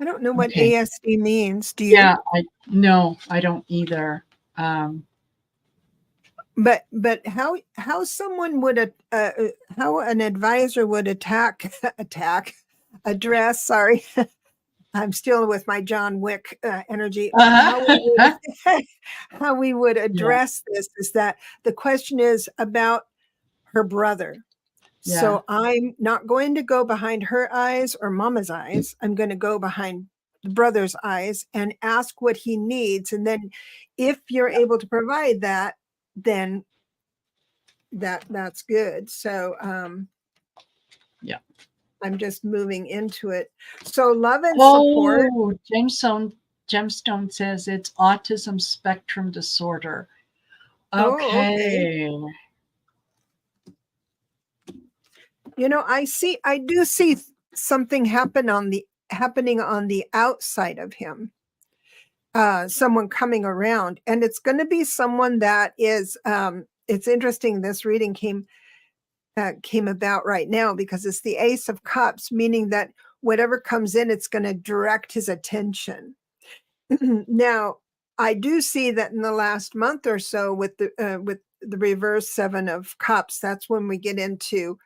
I don't know what Okay. ASD means. Do you? Yeah, no, I don't either. Um, But how someone would how an advisor would address, sorry, I'm still with my John Wick energy. How we would yeah, address this is that the question is about her brother. yeah, So I'm not going to go behind her eyes or mama's eyes. I'm going to go behind the brother's eyes and ask what he needs. And then if you're able to provide that, then that's good. So yeah. I'm just moving into it. So love and support. Oh, Gemstone says it's autism spectrum disorder. Oh, okay. Okay. You know, I do see something happening on the outside of him. Someone coming around, and it's going to be someone that is it's interesting, this reading came about right now because it's the Ace of Cups, meaning that whatever comes in, it's going to direct his attention. Now, I do see that in the last month or so with the reverse Seven of Cups, that's when we get into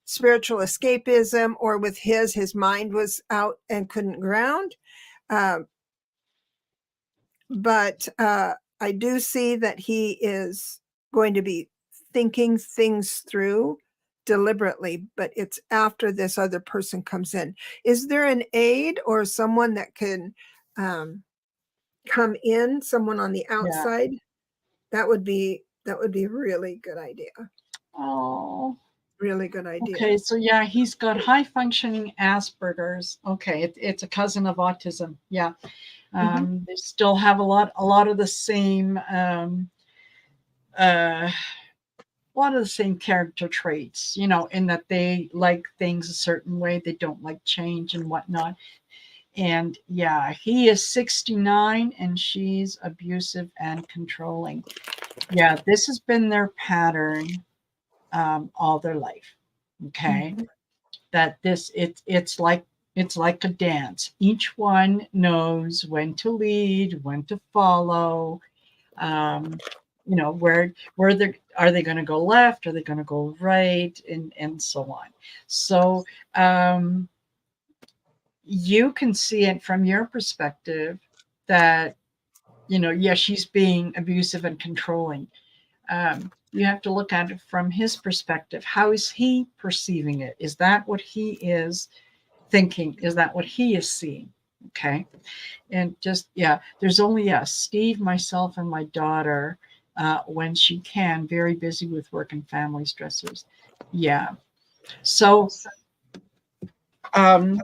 spiritual escapism, or with his mind was out and couldn't ground. But I do see that he is going to be thinking things through deliberately, but it's after this other person comes in. Is there an aide or someone that can come in, someone on the Yeah. outside? That would be a really good idea. Oh. Really good idea. Okay, so yeah, he's got high functioning Asperger's. Okay, it's a cousin of autism. Yeah. They still have a lot of the same a lot of the same character traits, you know, in that they like things a certain way, they don't like change and whatnot. And yeah, he is 69 and she's abusive and controlling. Yeah, this has been their pattern all their life. Okay, that it's like a dance. Each one knows when to lead, when to follow. Um, you know, where they are they going to go left? Are they going to go right? And so on. So you can see it from your perspective that, you know, yeah, she's being abusive and controlling. You have to look at it from his perspective. How is he perceiving it? Is that what he is thinking? Is that what he is seeing? Okay. And just, yeah, there's only us, Steve, myself, and my daughter, when she can, very busy with work and family stressors. Yeah. So, um,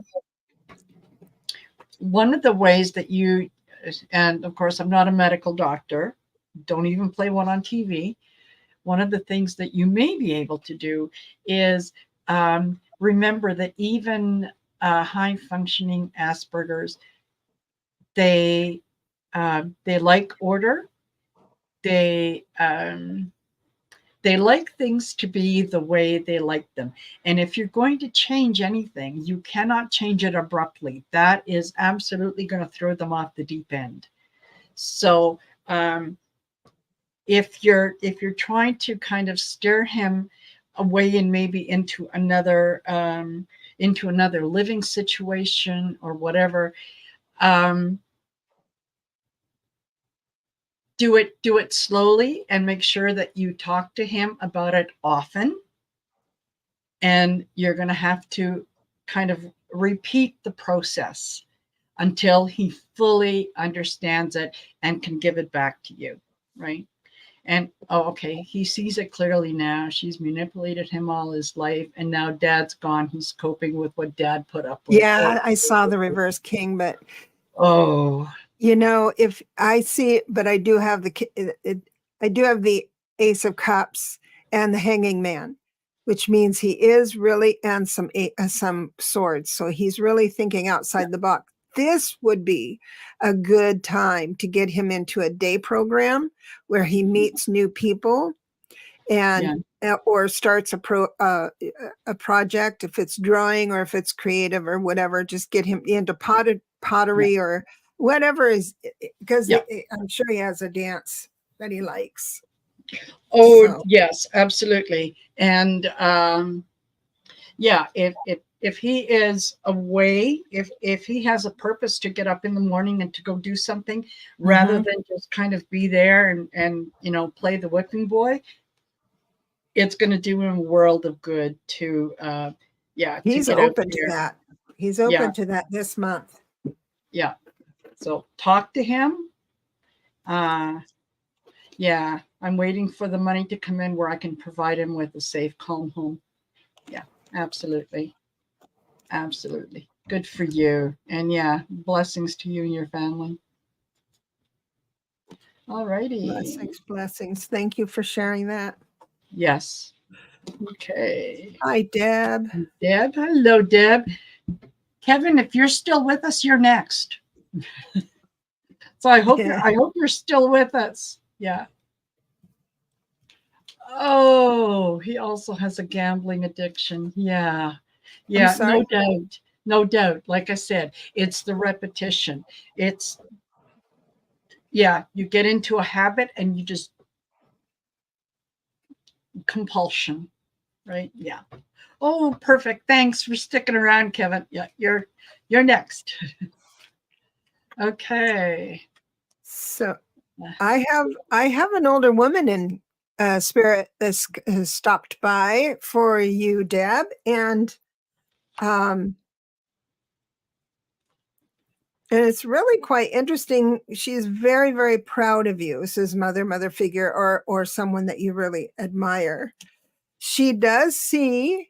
one of the ways that you, and of course, I'm not a medical doctor, don't even play one on TV. One of the things that you may be able to do is remember that even high functioning Asperger's, they like order. They they like things to be the way they like them. And if you're going to change anything, you cannot change it abruptly. That is absolutely going to throw them off the deep end. So if you're trying to kind of steer him away and maybe into another living situation or whatever, do it slowly and make sure that you talk to him about it often. And you're going to have to kind of repeat the process until he fully understands it and can give it back to you, right? And oh, okay, he sees it clearly now. She's manipulated him all his life, and now dad's gone. He's coping with what dad put up with. Yeah, I saw the reverse king, but oh, you know, if I see it, but I do have the Ace of Cups and the Hanging Man, which means he is really, and some swords. So he's really thinking outside the box. This would be a good time to get him into a day program where he meets new people and or starts a project, if it's drawing or if it's creative or whatever. Just get him into pottery or whatever is, because I'm sure he has a dance that he likes. Oh, so. Yes, absolutely. And yeah, if he is away, if he has a purpose to get up in the morning and to go do something rather than just kind of be there and you know, play the whipping boy, it's going to do him a world of good to he's to get open to that. He's open to that this month. Yeah. So talk to him. Yeah, I'm waiting for the money to come in where I can provide him with a safe, calm home. Yeah, absolutely. Absolutely. Good for you. And yeah, blessings to you and your family. All righty. Blessings. Thank you for sharing that. Yes. Okay. Hi, Deb. Deb. Hello, Deb. Kevin, if you're still with us, you're next. So I hope you're still with us. Yeah. Oh, he also has a gambling addiction. Yeah. Yeah, no doubt. No doubt. Like I said, it's the repetition. It's, yeah, you get into a habit and you just compulsion, right? Yeah. Oh, perfect. Thanks for sticking around, Kevin. Yeah, you're next. Okay. So I have an older woman in spirit that has stopped by for you, Deb, and it's really quite interesting. She's very, very proud of you. This is mother figure or someone that you really admire. She does see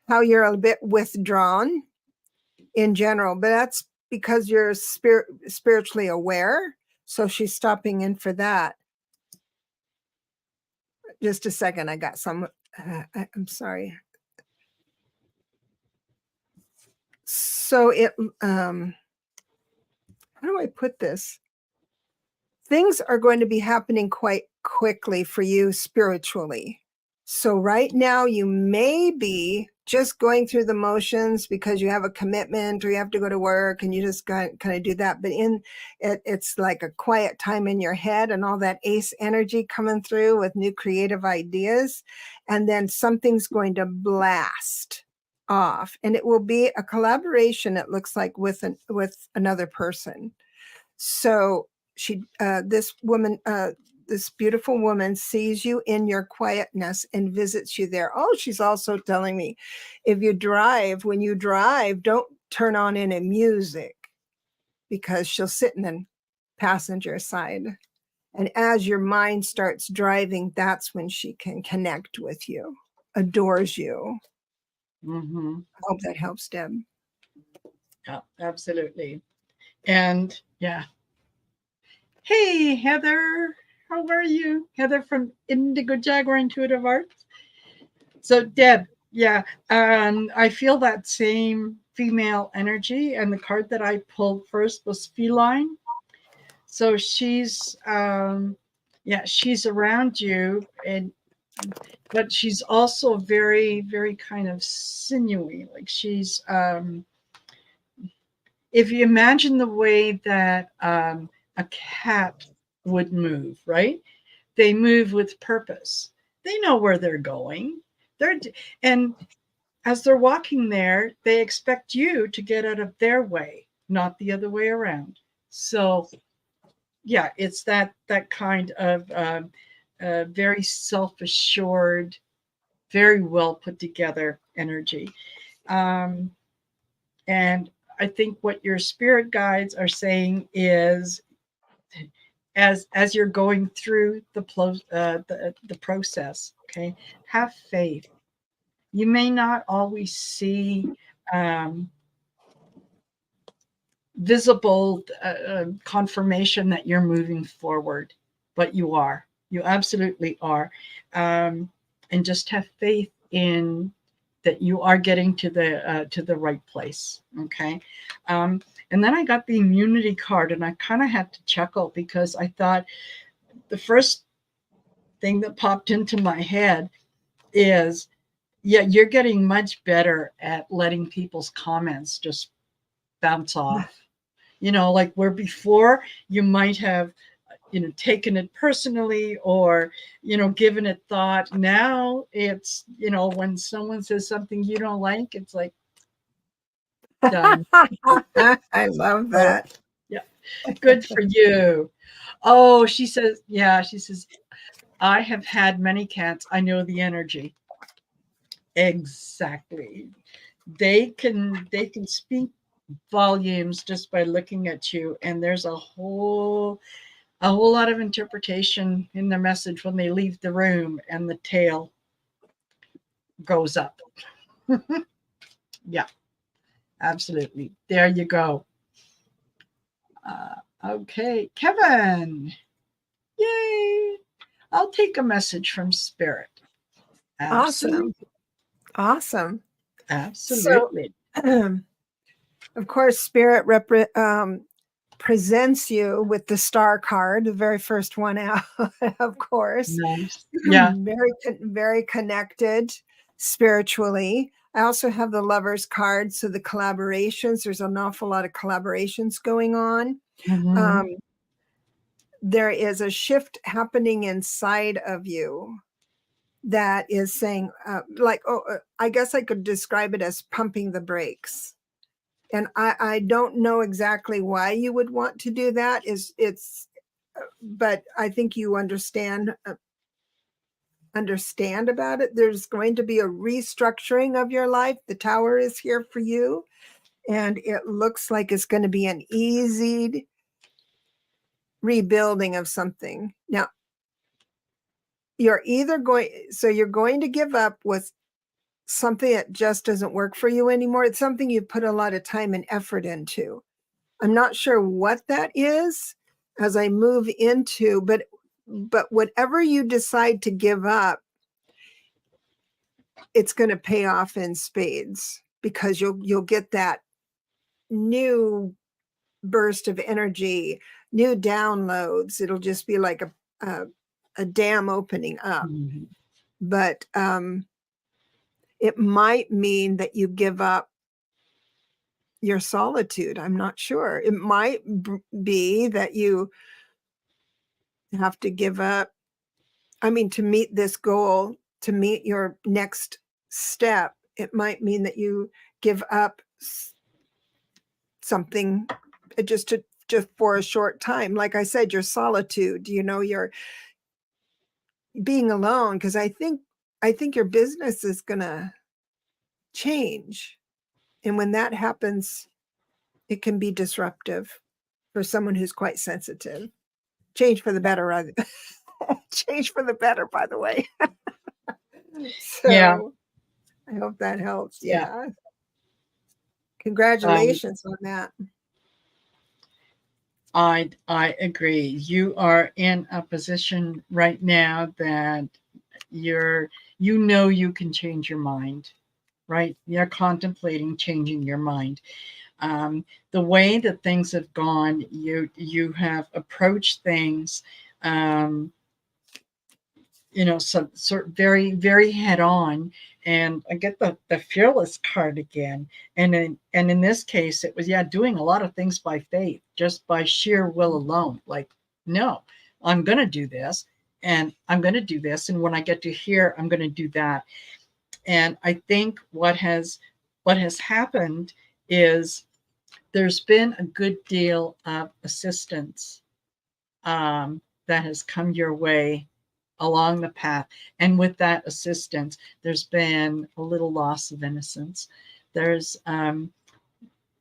how you're a bit withdrawn in general, but that's because you're spiritually aware. So she's stopping in for that. Just a second. I got some, I'm sorry. So how do I put this? Things are going to be happening quite quickly for you spiritually. So right now you may be just going through the motions because you have a commitment or you have to go to work and you just kind of do that. But it's like a quiet time in your head and all that ace energy coming through with new creative ideas. And then something's going to blast off, and it will be a collaboration, it looks like, with another person. So this woman, this beautiful woman sees you in your quietness and visits you there. Oh, she's also telling me, when you drive, don't turn on any music, because she'll sit in the passenger side. And as your mind starts driving, that's when she can connect with you, adores you. Mm-hmm. I hope that helps, Deb. Yeah, absolutely. And yeah. Hey, Heather, how are you? Heather from Indigo Jaguar Intuitive Arts. So, Deb, yeah, I feel that same female energy, and the card that I pulled first was feline. So yeah, she's around you, but she's also very, very kind of sinewy. Like she's, if you imagine the way that a cat would move, right? They move with purpose. They know where they're going. And as they're walking there, they expect you to get out of their way, not the other way around. So, yeah, it's that kind of very self-assured, very well put together energy. Um, and I think what your spirit guides are saying is, as you're going through the process, okay, have faith. You may not always see um, visible confirmation that you're moving forward, but you are. You absolutely are. And just have faith in that you are getting to the right place. Okay. Um, and then I got the immunity card, and I kind of had to chuckle because I thought the first thing that popped into my head is, yeah, you're getting much better at letting people's comments just bounce off. Like where before you might have, taken it personally or, given it thought. Now it's, when someone says something you don't like, it's like, done. I love So, that. yeah, good for you. Oh, she says, yeah, she says, I have had many cats. I know the energy. Exactly. They can speak volumes just by looking at you, and there's a whole lot of interpretation in their message when they leave the room and the tail goes up. Yeah, absolutely. There you go. Okay, Kevin. Yay. I'll take a message from spirit. Awesome. Absolutely. Awesome. So, Absolutely. of course, Spirit presents you with the star card, the very first one out, of course. Nice. Yeah. Very, very connected spiritually. I also have the Lover's card, so the collaborations. There's an awful lot of collaborations going on. Mm-hmm. There is a shift happening inside of you that is saying, I guess I could describe it as pumping the brakes. And I don't know exactly why you would want to do that. But I think you understand about it. There's going to be a restructuring of your life. The Tower is here for you, and it looks like it's going to be an easy rebuilding of something. Now, you're going to give up with something that just doesn't work for you anymore. It's something you put a lot of time and effort into. I'm not sure what that is as I move into, but whatever you decide to give up, it's going to pay off in spades, because you'll get that new burst of energy, new downloads. It'll just be like a dam opening up. Mm-hmm. But it might mean that you give up your solitude. I'm not sure. It might be that you have to give up. I mean, to meet this goal, to meet your next step, it might mean that you give up something just for a short time. Like I said, your solitude, your being alone, because I think your business is going to change. And when that happens, it can be disruptive for someone who's quite sensitive. Change for the better. Change for the better, by the way. So Yeah. I hope that helps. Yeah. Congratulations on that. I agree. You are in a position right now that you can change your mind, right? You're contemplating changing your mind. The way that things have gone, you have approached things, sort of very, very head on. And I get the fearless card again. And in this case, it was, doing a lot of things by faith, just by sheer will alone. Like, no, I'm going to do this, and I'm going to do this. And when I get to here, I'm going to do that. And I think what has happened is there's been a good deal of assistance that has come your way along the path. And with that assistance, there's been a little loss of innocence. There's, I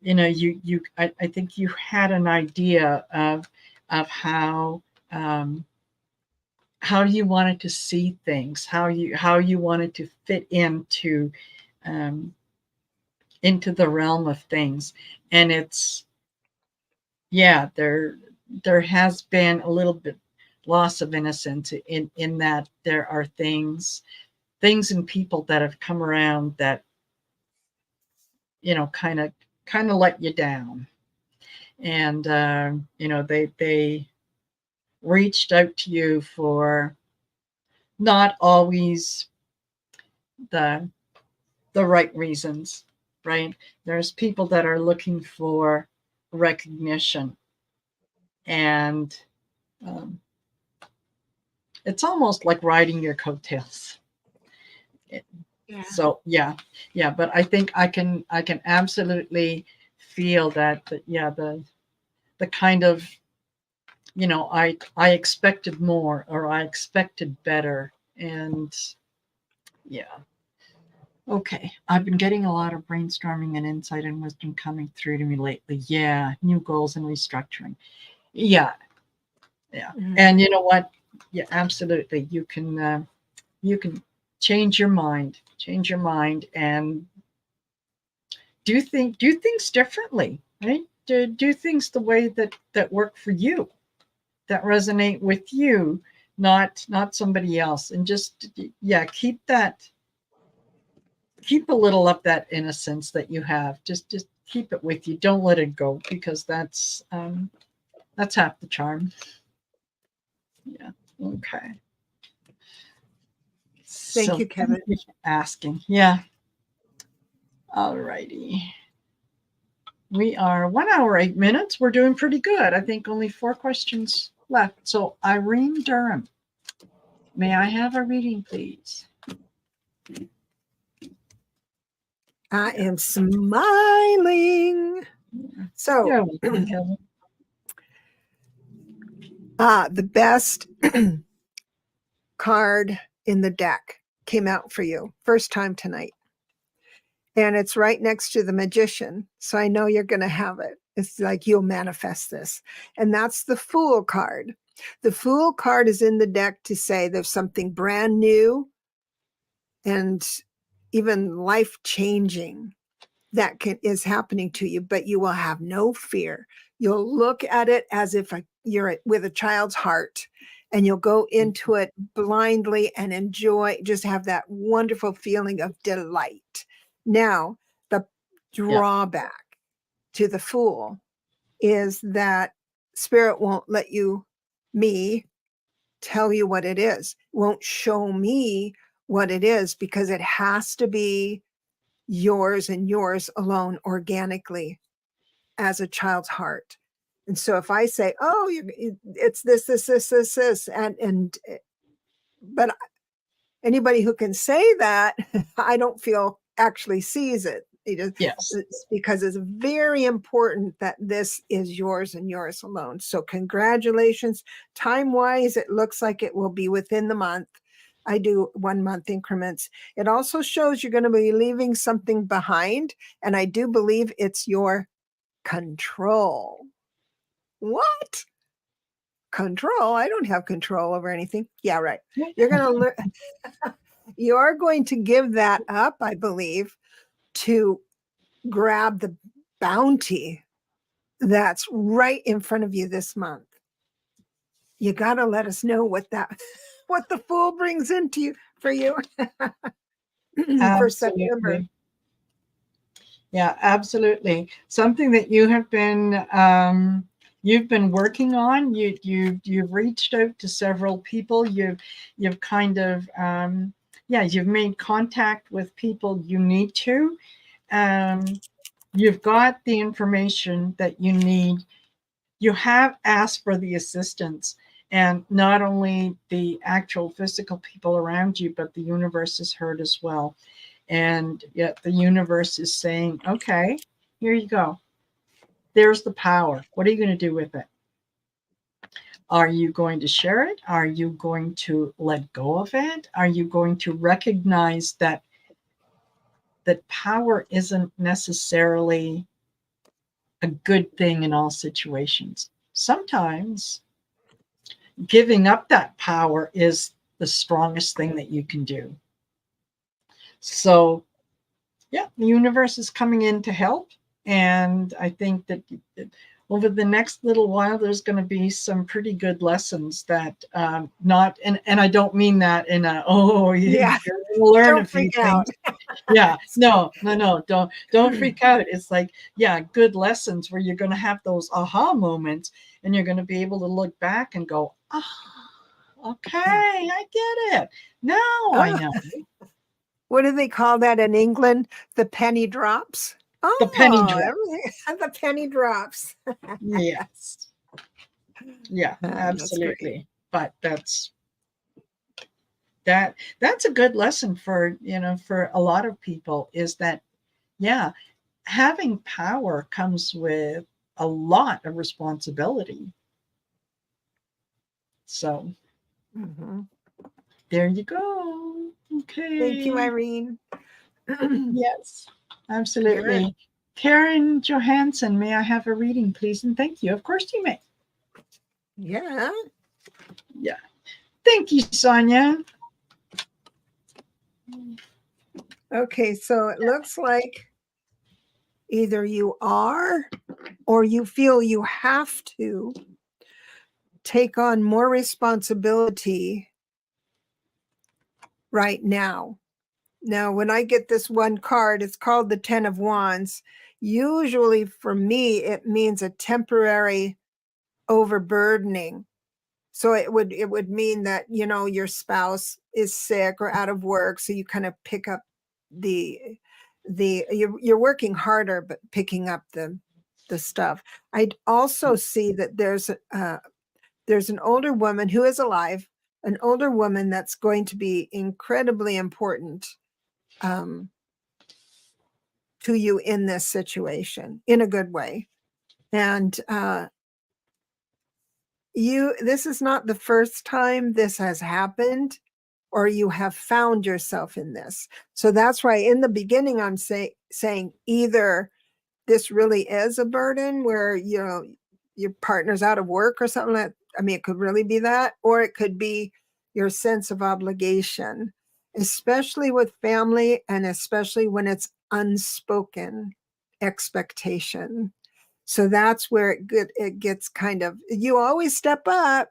think you had an idea of how you wanted to see things, how you wanted to fit into the realm of things. And it's, there has been a little bit loss of innocence in that there are things and people that have come around that kind of let you down. And they reached out to you for not always the right reasons, right? There's people that are looking for recognition, and it's almost like riding your coattails. So but I think I can absolutely feel that the kind of, I expected more, or I expected better. And okay, I've been getting a lot of brainstorming and insight and wisdom coming through to me lately. New goals and restructuring. Mm-hmm. And you know what? Absolutely, you can change your mind and do things differently, right? Do things the way that work for you, that resonate with you, not somebody else. And just keep a little of that innocence that you have. Just keep it with you. Don't let it go, because that's half the charm. Okay. Thank you, Kevin. Thank you for asking. All righty. We are 1 hour, 8 minutes. We're doing pretty good. I think only 4 questions left. So Irene Durham, may I have a reading, please? I am smiling. So, the best card in the deck came out for you first time tonight. And it's right next to the Magician. So I know you're going to have it. It's like you'll manifest this. And that's the Fool card. The Fool card is in the deck to say there's something brand new and even life-changing that is happening to you, but you will have no fear. You'll look at it as if you're with a child's heart, and you'll go into it blindly and enjoy, just have that wonderful feeling of delight. Now, the drawback to the Fool is that Spirit won't let me tell you what it is, won't show me what it is, because it has to be yours and yours alone, organically, as a child's heart. And so if I say, oh, it's this, but anybody who can say that, I don't feel actually sees it. Yes. It's because it's very important that this is yours and yours alone. So congratulations. Time-wise, it looks like it will be within the month. I do 1 month increments. It also shows you're going to be leaving something behind. And I do believe it's your control. What? Control? I don't have control over anything. Yeah, right. You're going to learn. You're going to give that up, I believe, to grab the bounty that's right in front of you this month. You got to let us know what the Fool brings into you for you for September. Yeah, absolutely. Something that you have been you've been working on. You've reached out to several people. You've kind of you've made contact with people you need to. You've got the information that you need. You have asked for the assistance, and not only the actual physical people around you, but the universe has heard as well. And yet the universe is saying, okay, here you go. There's the power. What are you going to do with it? Are you going to share it? Are you going to let go of it? Are you going to recognize that power isn't necessarily a good thing in all situations? Sometimes giving up that power is the strongest thing that you can do. So, yeah, the universe is coming in to help. And I think that over the next little while, there's going to be some pretty good lessons that and I don't mean that in a, you're going to learn a few things. Yeah, no, don't freak out. It's like, good lessons where you're going to have those aha moments, and you're going to be able to look back and go, okay, I get it. Now I know. What do they call that in England? The penny drops? The penny drop. The penny drops. Yes. Yeah, absolutely. But that's a good lesson for a lot of people, is that, having power comes with a lot of responsibility. So there you go. Okay. Thank you, Irene. Yes, absolutely. Good. Karen Johansson, may I have a reading, please? And thank you. Of course you may. Yeah. Yeah. Thank you, Sonia. Okay, so it looks like either you are or you feel you have to take on more responsibility right now. Now, when I get this one card, it's called the 10 of Wands. Usually for me, it means a temporary overburdening. So it would mean that, your spouse is sick or out of work. So you kind of pick up you're working harder, but picking up the stuff. I'd also see that there's an older woman who is alive, an older woman that's going to be incredibly important to you in this situation, in a good way. And this is not the first time this has happened, or you have found yourself in this. So that's why in the beginning, I'm saying either this really is a burden where, your partner's out of work or something like that. I mean, it could really be that, or it could be your sense of obligation. especially with family and especially when it's unspoken expectation. So that's where it gets kind of, you always step up,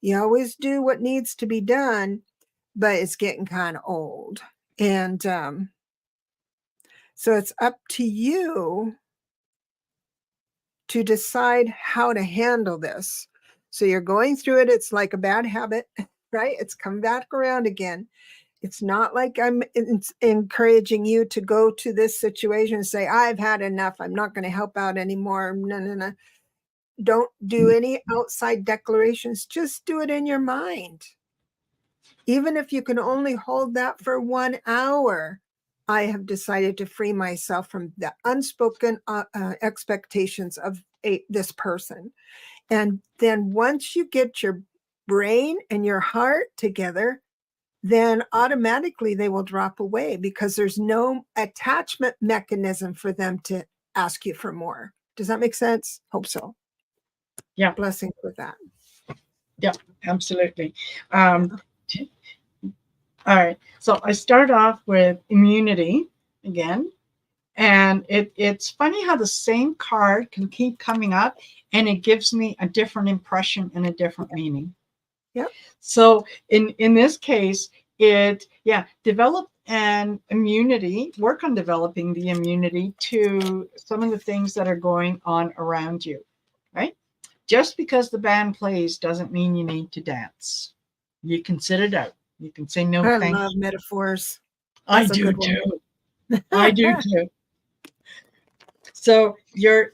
you always do what needs to be done, but it's getting kind of old. And so it's up to you to decide how to handle this. So you're going through it. It's like a bad habit, right? It's come back around again. It's not like I'm encouraging you to go to this situation and say, I've had enough. I'm not going to help out anymore. No, no, no. Don't do any outside declarations. Just do it in your mind. Even if you can only hold that for 1 hour, I have decided to free myself from the unspoken expectations of this person. And then once you get your brain and your heart together, then automatically they will drop away because there's no attachment mechanism for them to ask you for more. Does that make sense? Hope so. Yeah. Blessings with that. Yeah, absolutely. All right. So I start off with immunity again. And it's funny how the same card can keep coming up and it gives me a different impression and a different meaning. Yeah. So in this case, develop an immunity, work on developing the immunity to some of the things that are going on around you, right? Just because the band plays doesn't mean you need to dance. You can sit it out. You can say no, thank you. I love metaphors. I do too. I do too. So you're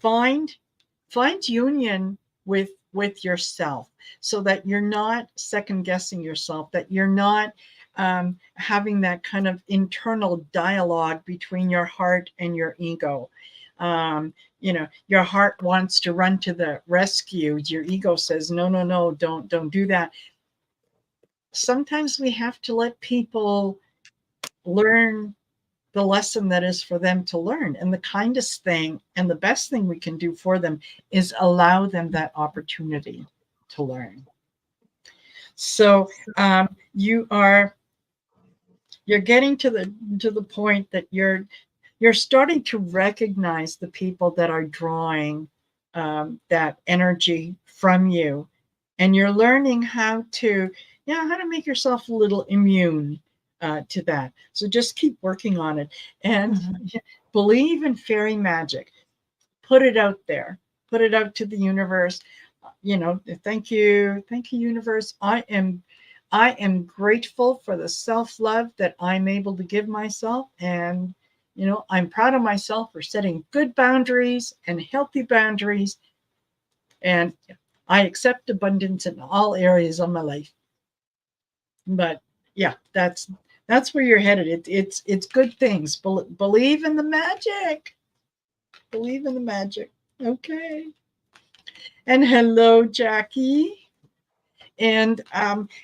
find union with yourself, so that you're not second guessing yourself, that you're not having that kind of internal dialogue between your heart and your ego. Your heart wants to run to the rescue. Your ego says, no, no, no, don't do that. Sometimes we have to let people learn the lesson that is for them to learn. And the kindest thing and the best thing we can do for them is allow them that opportunity to learn. So you're getting to the point that you're starting to recognize the people that are drawing that energy from you, and you're learning how to make yourself a little immune to that. So just keep working on it and believe in fairy magic. Put it out there. Put it out to the universe. Thank you, universe. I am grateful for the self-love that I'm able to give myself, and I'm proud of myself for setting good boundaries and healthy boundaries, and I accept abundance in all areas of my life. But yeah, that's where you're headed. It's good things. Believe in the magic. Believe in the magic. Okay. And hello, Jackie. And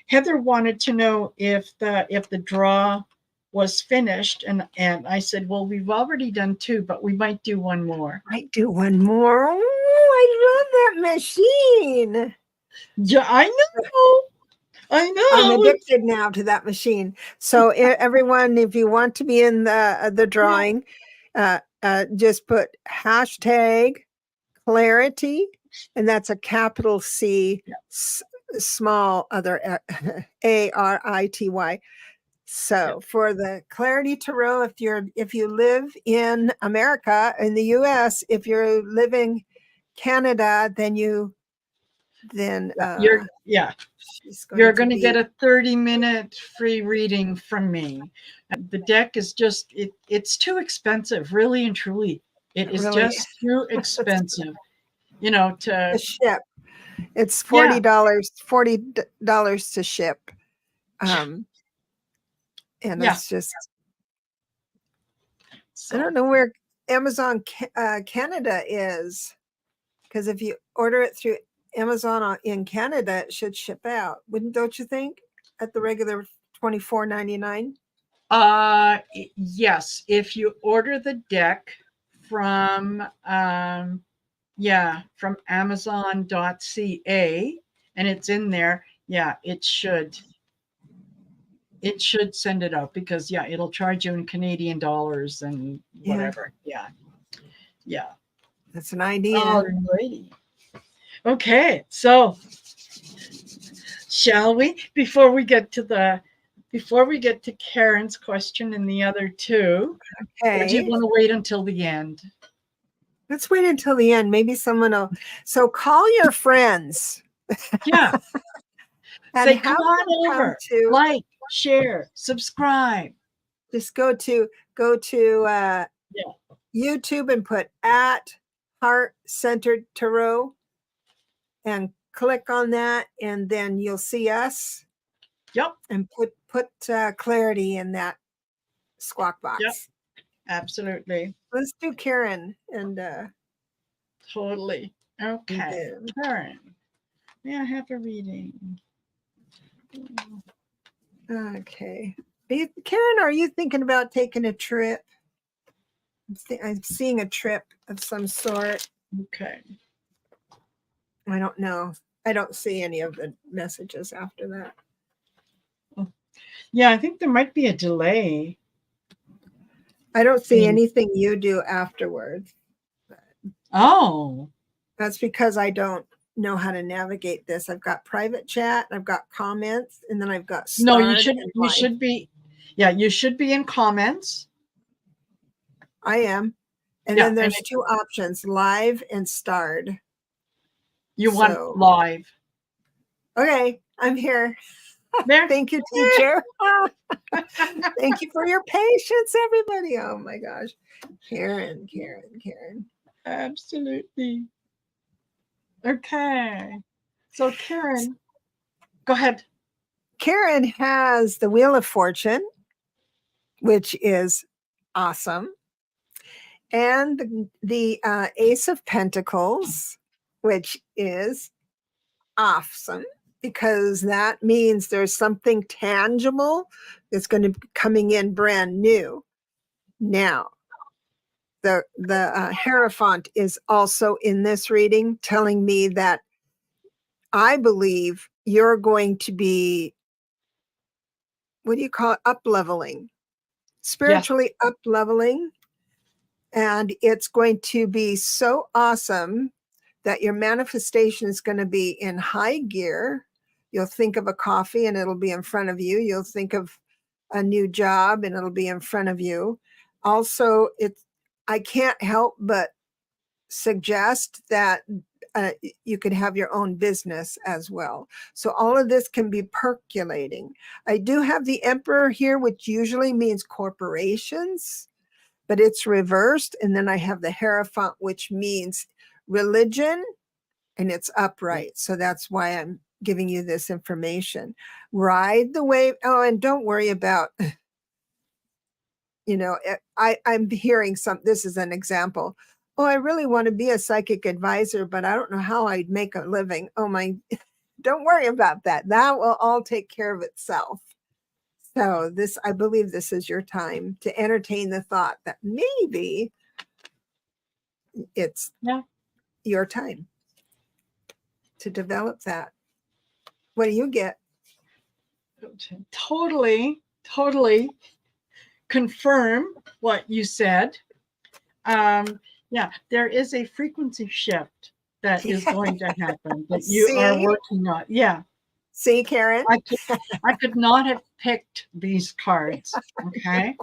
Heather wanted to know if the draw was finished, and I said, well, we've already done 2, but we might do one more. Might do one more. Oh, I love that machine. Yeah, I know. I'm addicted now to that machine. So everyone, if you want to be in the drawing, just put hashtag clarity, and that's a capital C, small other ARITY. So for the Clarity Tarot, if you live in America, in the US, if you're living Canada, then you're going to get a 30-minute free reading from me. The deck is just it's too expensive, really and truly. It is really just too expensive, to ship. It's $40 to ship. And it's just, I don't know where Amazon Canada is, because if you order it through Amazon in Canada, it should ship out. Don't you think? At the regular $24.99? Yes, if you order the deck from from Amazon.ca and it's in there, it should. it should send it out because yeah, it'll charge you in Canadian dollars and Yeah, whatever. Yeah. Yeah. that's an idea. Alrighty. Okay. So shall we, before we get to Karen's question and the other two, or do you Okay. want to wait until the end? Let's wait until the end. Maybe someone will. So call your friends Yeah. and Say, have come them on come over, to. like, share, subscribe. Just go to Yeah. YouTube and put at Heart Centered Tarot and click on that, and then you'll see us. Yep. And put clarity in that squawk Yep. box. Absolutely. Let's do Karen and Totally. Okay. then, Karen, may I have a reading? okay. Karen, are you thinking about taking a trip? I'm seeing a trip of some sort. Okay. I don't know. I don't see any of the messages after that. Yeah, I think there might be a delay. I don't see anything you do afterwards. Oh. That's because I don't know how to navigate this. I've got private chat, I've got comments, and then I've got No, starred and you live. should be, yeah, you should be in comments. I am. And Yeah, then there's two options, live and starred. You want live. Okay, I'm here. There. Thank you, teacher. Thank you for your patience, everybody. Oh my gosh. Karen. Absolutely. Okay. So Karen, go ahead. Karen has the Wheel of Fortune, which is awesome. And the Ace of Pentacles, which is awesome because that means there's something tangible that's going to be coming in brand new. Now, the Hierophant is also in this reading, telling me that I believe you're going to be, what do you call it, up-leveling, spiritually up-leveling. And it's going to be so awesome that your manifestation is going to be in high gear. You'll think of a coffee and it'll be in front of you. You'll think of a new job and it'll be in front of you. Also, I can't help but suggest that you could have your own business as well. So all of this can be percolating. I do have the Emperor here, which usually means corporations, but it's reversed. And then I have the Hierophant, which means religion, and it's upright. So that's why I'm giving you this information. Ride the wave. Oh, and don't worry about, I'm hearing this is an example. Oh, I really want to be a psychic advisor, but I don't know how I'd make a living. Oh my, don't worry about that. That will all take care of itself. So I believe this is your time to entertain the thought that maybe it's your time to develop that. What do you get? Totally confirm what you said. Yeah, there is a frequency shift that is going to happen that you are working on. Yeah. See, Karen? I could not have picked these cards. Okay.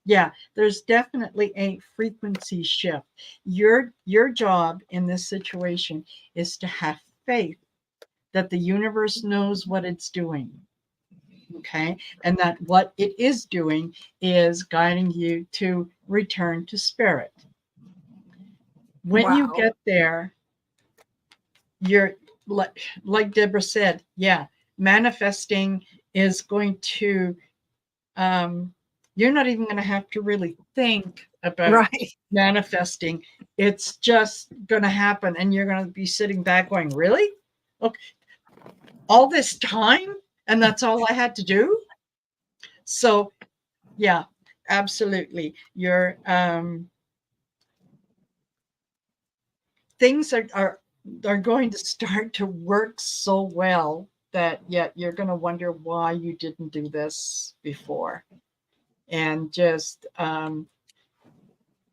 Yeah, there's definitely a frequency shift. Your job in this situation is to have faith that the universe knows what it's doing. Okay. And that what it is doing is guiding you to return to spirit. When you get there, you're like Debra said, yeah, manifesting is going to, you're not even going to have to really think about manifesting. It's just going to happen. And you're going to be sitting back going, really? Okay. All this time? And that's all I had to do? So, yeah, absolutely. You're, things are going to start to work so well that yet you're going to wonder why you didn't do this before. And just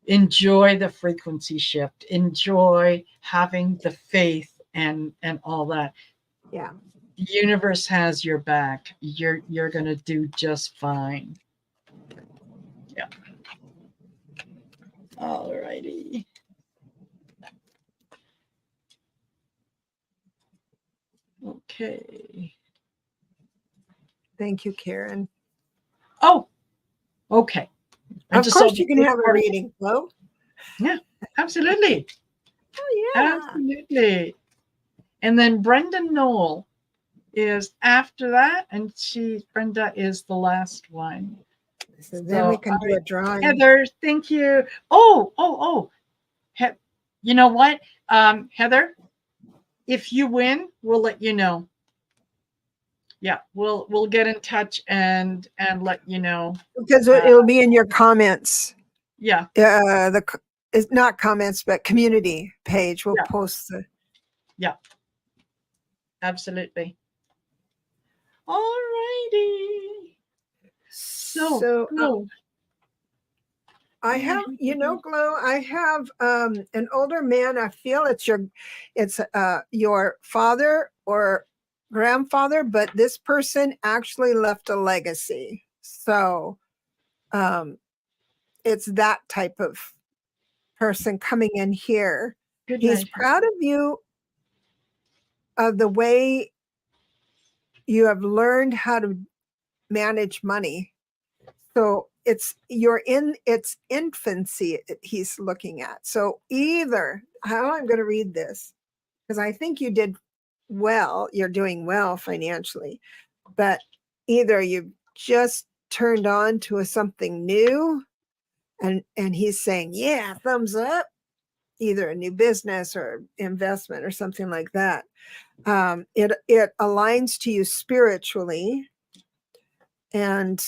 enjoy the frequency shift, enjoy having the faith and all that. Yeah. The universe has your back. You're going to do just fine. Yeah. All righty. Okay. Thank you, Karen. Oh, okay. I Of just saw course, the you can first have a part. reading, Flo. Yeah, absolutely. Oh, yeah. Absolutely. And then Brenda Knoll is after that, and Brenda is the last one. So then we So, can do a drawing. Heather, thank you. Oh. You know what, Heather? If you win, we'll let you know. Yeah, we'll get in touch and let you know. Because it'll be in your comments. Yeah. It's not comments, but community page. We'll post the. Yeah. Absolutely. All righty. So I have, Glow, I have an older man. I feel it's your father or grandfather, but this person actually left a legacy. So it's that type of person coming in here. Good He's night. proud of you, of the way you have learned how to manage money. So you're in its infancy he's looking at. So either, how I'm going to read this, because I think you did well, you're doing well financially, but either you just turned on to something new and he's saying, yeah, thumbs up, either a new business or investment or something like that. It aligns to you spiritually, and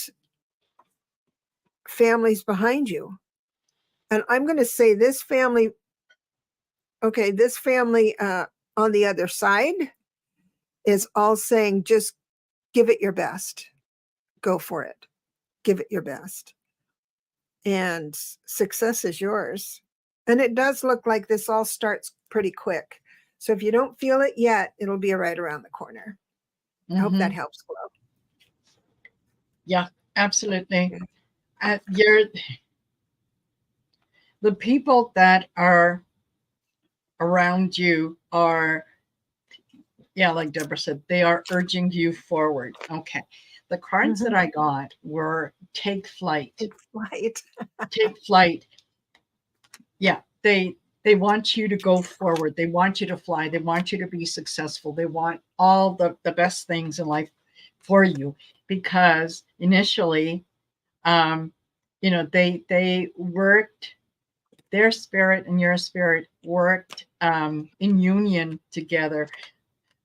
families behind you. And I'm going to say this family on the other side is all saying, just give it your best. Go for it. Give it your best. And success is yours. And it does look like this all starts pretty quick. So if you don't feel it yet, it'll be right around the corner. I hope that helps, Flo. Yeah, absolutely. The people that are around you are, like Debra said, they are urging you forward. Okay. The cards that I got were take flight. Take flight. Take flight. Yeah, they want you to go forward. They want you to fly. They want you to be successful. They want all the best things in life for you, because initially, they worked, their spirit and your spirit worked in union together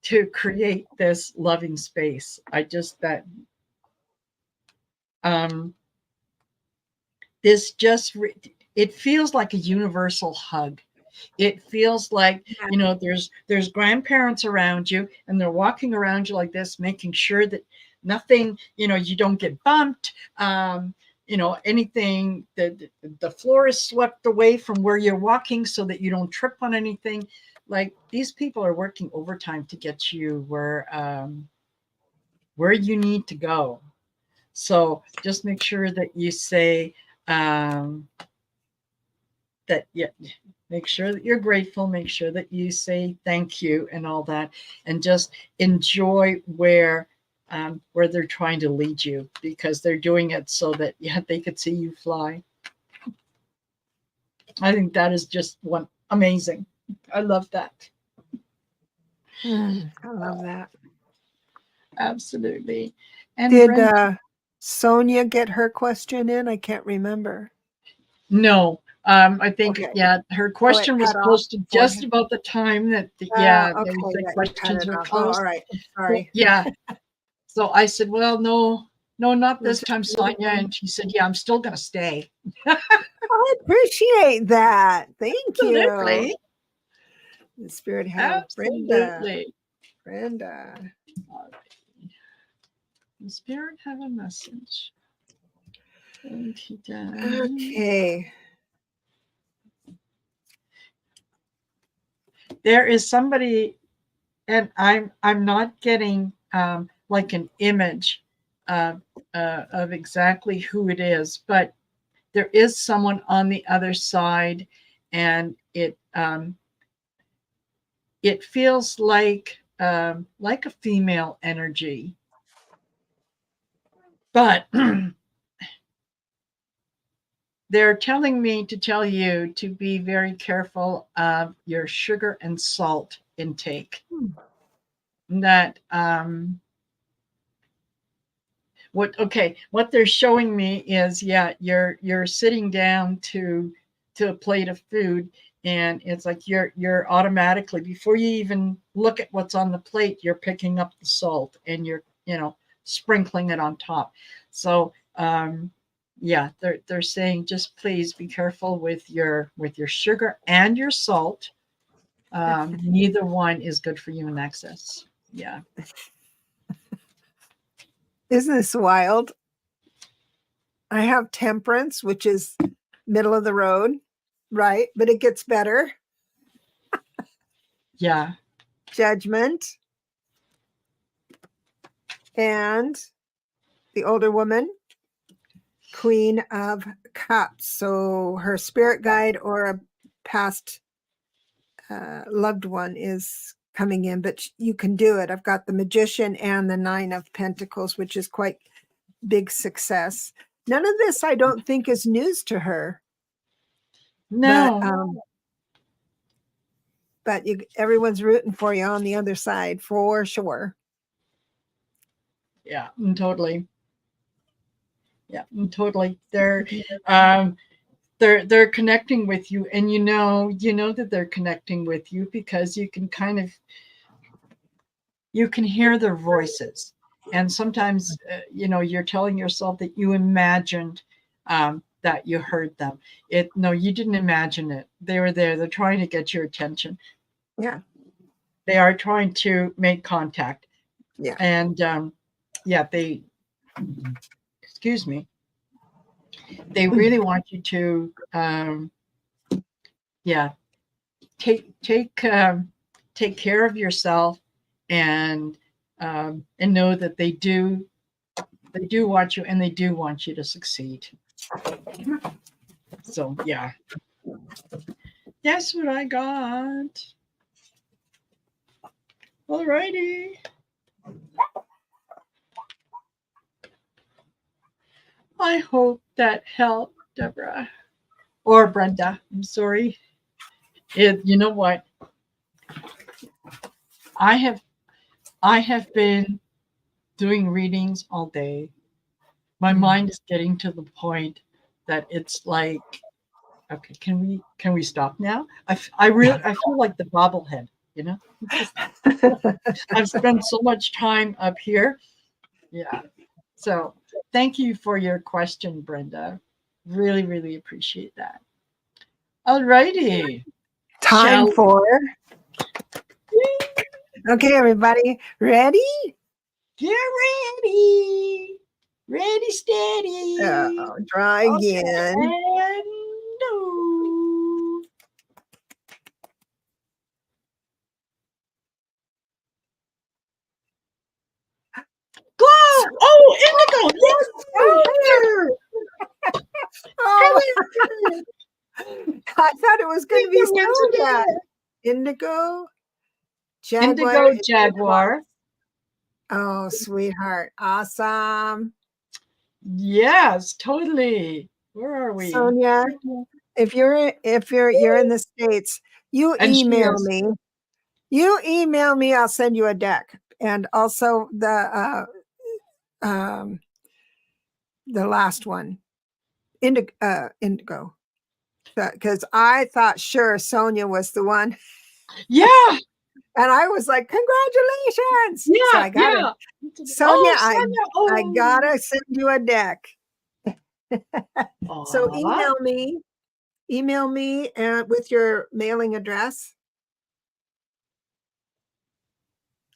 to create this loving space. It feels like a universal hug. It feels like, there's grandparents around you, and they're walking around you like this, making sure that nothing, you don't get bumped. Anything, the floor is swept away from where you're walking so that you don't trip on anything. Like, these people are working overtime to get you where you need to go. So just make sure that you say make sure that you're grateful, make sure that you say thank you and all that, and just enjoy where they're trying to lead you, because they're doing it so that they could see you fly. I think that is just amazing. I love that. I love that. Absolutely. And did Sonia get her question in? I can't remember. No, I think her question was posted just about the time that the questions were closed. All right, sorry. Yeah. So I said, well, no, not this time, Sonia. And she said, yeah, I'm still going to stay. I appreciate that. Thank Absolutely. you. The spirit have Absolutely. Brenda. All right. Does Spirit have a message? And he does. Okay. There is somebody, and I'm not getting like an image of exactly who it is, but there is someone on the other side, and it feels like a female energy, but they're telling me to tell you to be very careful of your sugar and salt intake. That what they're showing me is, yeah, you're sitting down to a plate of food, and it's like you're automatically, before you even look at what's on the plate, you're picking up the salt and you're sprinkling it on top. So yeah, they're saying just please be careful with your sugar and your salt. Neither one is good for you in excess. Yeah. Isn't this wild? I have temperance, which is middle of the road, right? But it gets better. Yeah. Judgment. And the older woman, Queen of Cups. So her spirit guide or a past loved one is coming in, but you can do it. I've got the Magician and the Nine of Pentacles, which is quite big success. None of this I don't think is news to her. No. But everyone's rooting for you on the other side for sure. Yeah, totally. Yeah, totally. They're connecting with you, and you know that they're connecting with you because you can hear their voices, and sometimes you're telling yourself that you imagined that you heard them. No, you didn't imagine it. They were there. They're trying to get your attention. Yeah. They are trying to make contact. Yeah. And yeah, excuse me, they really want you to yeah, take care of yourself, and know that they do want you, and they do want you to succeed. So yeah, that's what I got. Alrighty. I hope that helped, Deborah. Or Brenda. I'm sorry. You know what? I have been doing readings all day. My mind is getting to the point that it's like, okay, can we stop now? I feel like the bobblehead, I've spent so much time up here. Yeah. So thank you for your question, Brenda. Really, really appreciate that. All righty. Time for. Okay, everybody, ready? Get ready. Ready, steady. Try again. Okay, and no. Glow! Oh, Indigo! Yes! Oh, oh. I thought it was going to be Sonia. Indigo Jaguar. Indigo Jaguar. Oh, sweetheart. Awesome. Yes, totally. Where are we? Sonia, if you're in the States, you email me. You email me, I'll send you a deck. And also the last one. Indigo. Because I thought sure Sonia was the one. Yeah. And I was like, congratulations. Yeah. So I got it. Sonia, I gotta send you a deck. So email me with your mailing address.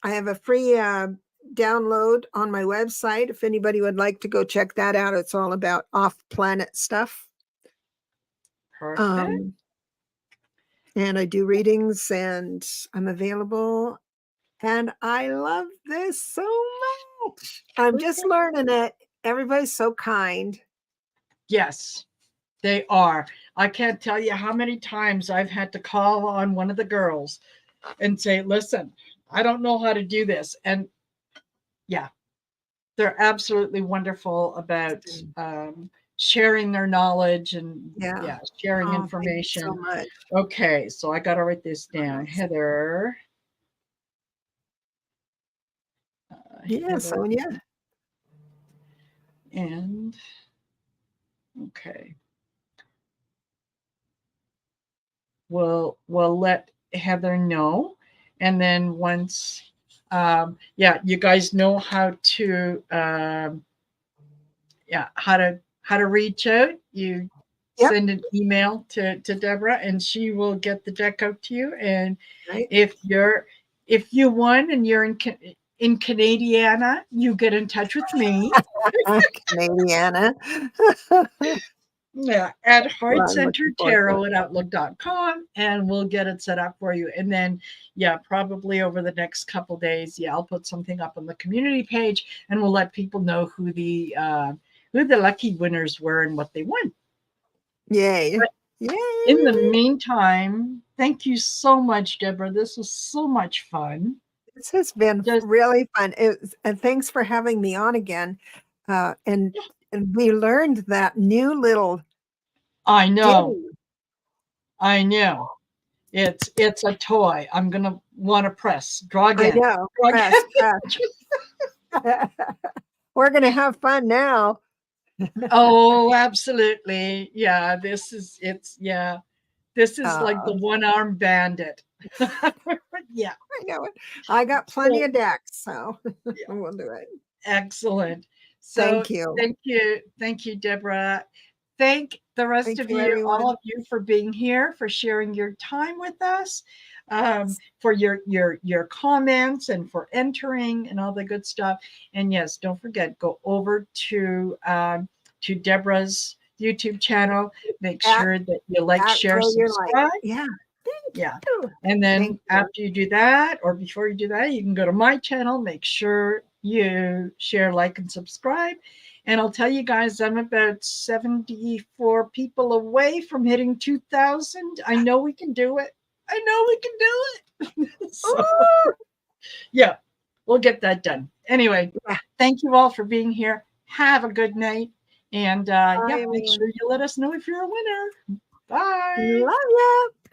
I have a free download on my website. If anybody would like to go check that out, it's all about off-planet stuff. Perfect. And I do readings, and I'm available. And I love this so much. I'm just learning it. Everybody's so kind. Yes, they are. I can't tell you how many times I've had to call on one of the girls and say, listen, I don't know how to do this. And yeah, they're absolutely wonderful about sharing their knowledge and sharing Oh, thank you so information. much. Okay, so I got to write this down. Heather. Yeah, Sonia. And okay. We'll let Heather know. And then once you guys know how to how to reach out. You send an email to Debra and she will get the deck out to you. And if you won and you're in Canadiana, you get in touch with me. Canadiana. Yeah, at heartcentertarot@outlook.com, and we'll get it set up for you. And then, probably over the next couple days, I'll put something up on the community page, and we'll let people know who the lucky winners were and what they won. Yay! Yay! In the meantime, thank you so much, Debra. This was so much fun. This has been really fun. And thanks for having me on again. And we learned that new little. I know. Ditty. I know. It's a toy. I'm gonna want to press. Draw again. I know. Press. We're gonna have fun now. Oh, absolutely. Yeah, this is like the one-armed bandit. Yeah. I know it. I got plenty of decks, so we'll do it. Excellent. So thank you, Debra. Thank the rest of you, everyone. All of you, for being here, for sharing your time with us, for your comments and for entering and all the good stuff. And yes, don't forget, go over to Debra's YouTube channel. Make sure that you like, share, subscribe. Yeah. And then after you do that, or before you do that, you can go to my channel. Make sure you share, like, and subscribe. And I'll tell you guys, I'm about 74 people away from hitting 2,000. I know we can do it. So, we'll get that done. Anyway, thank you all for being here. Have a good night. And make sure you let us know if you're a winner. Bye. Love ya.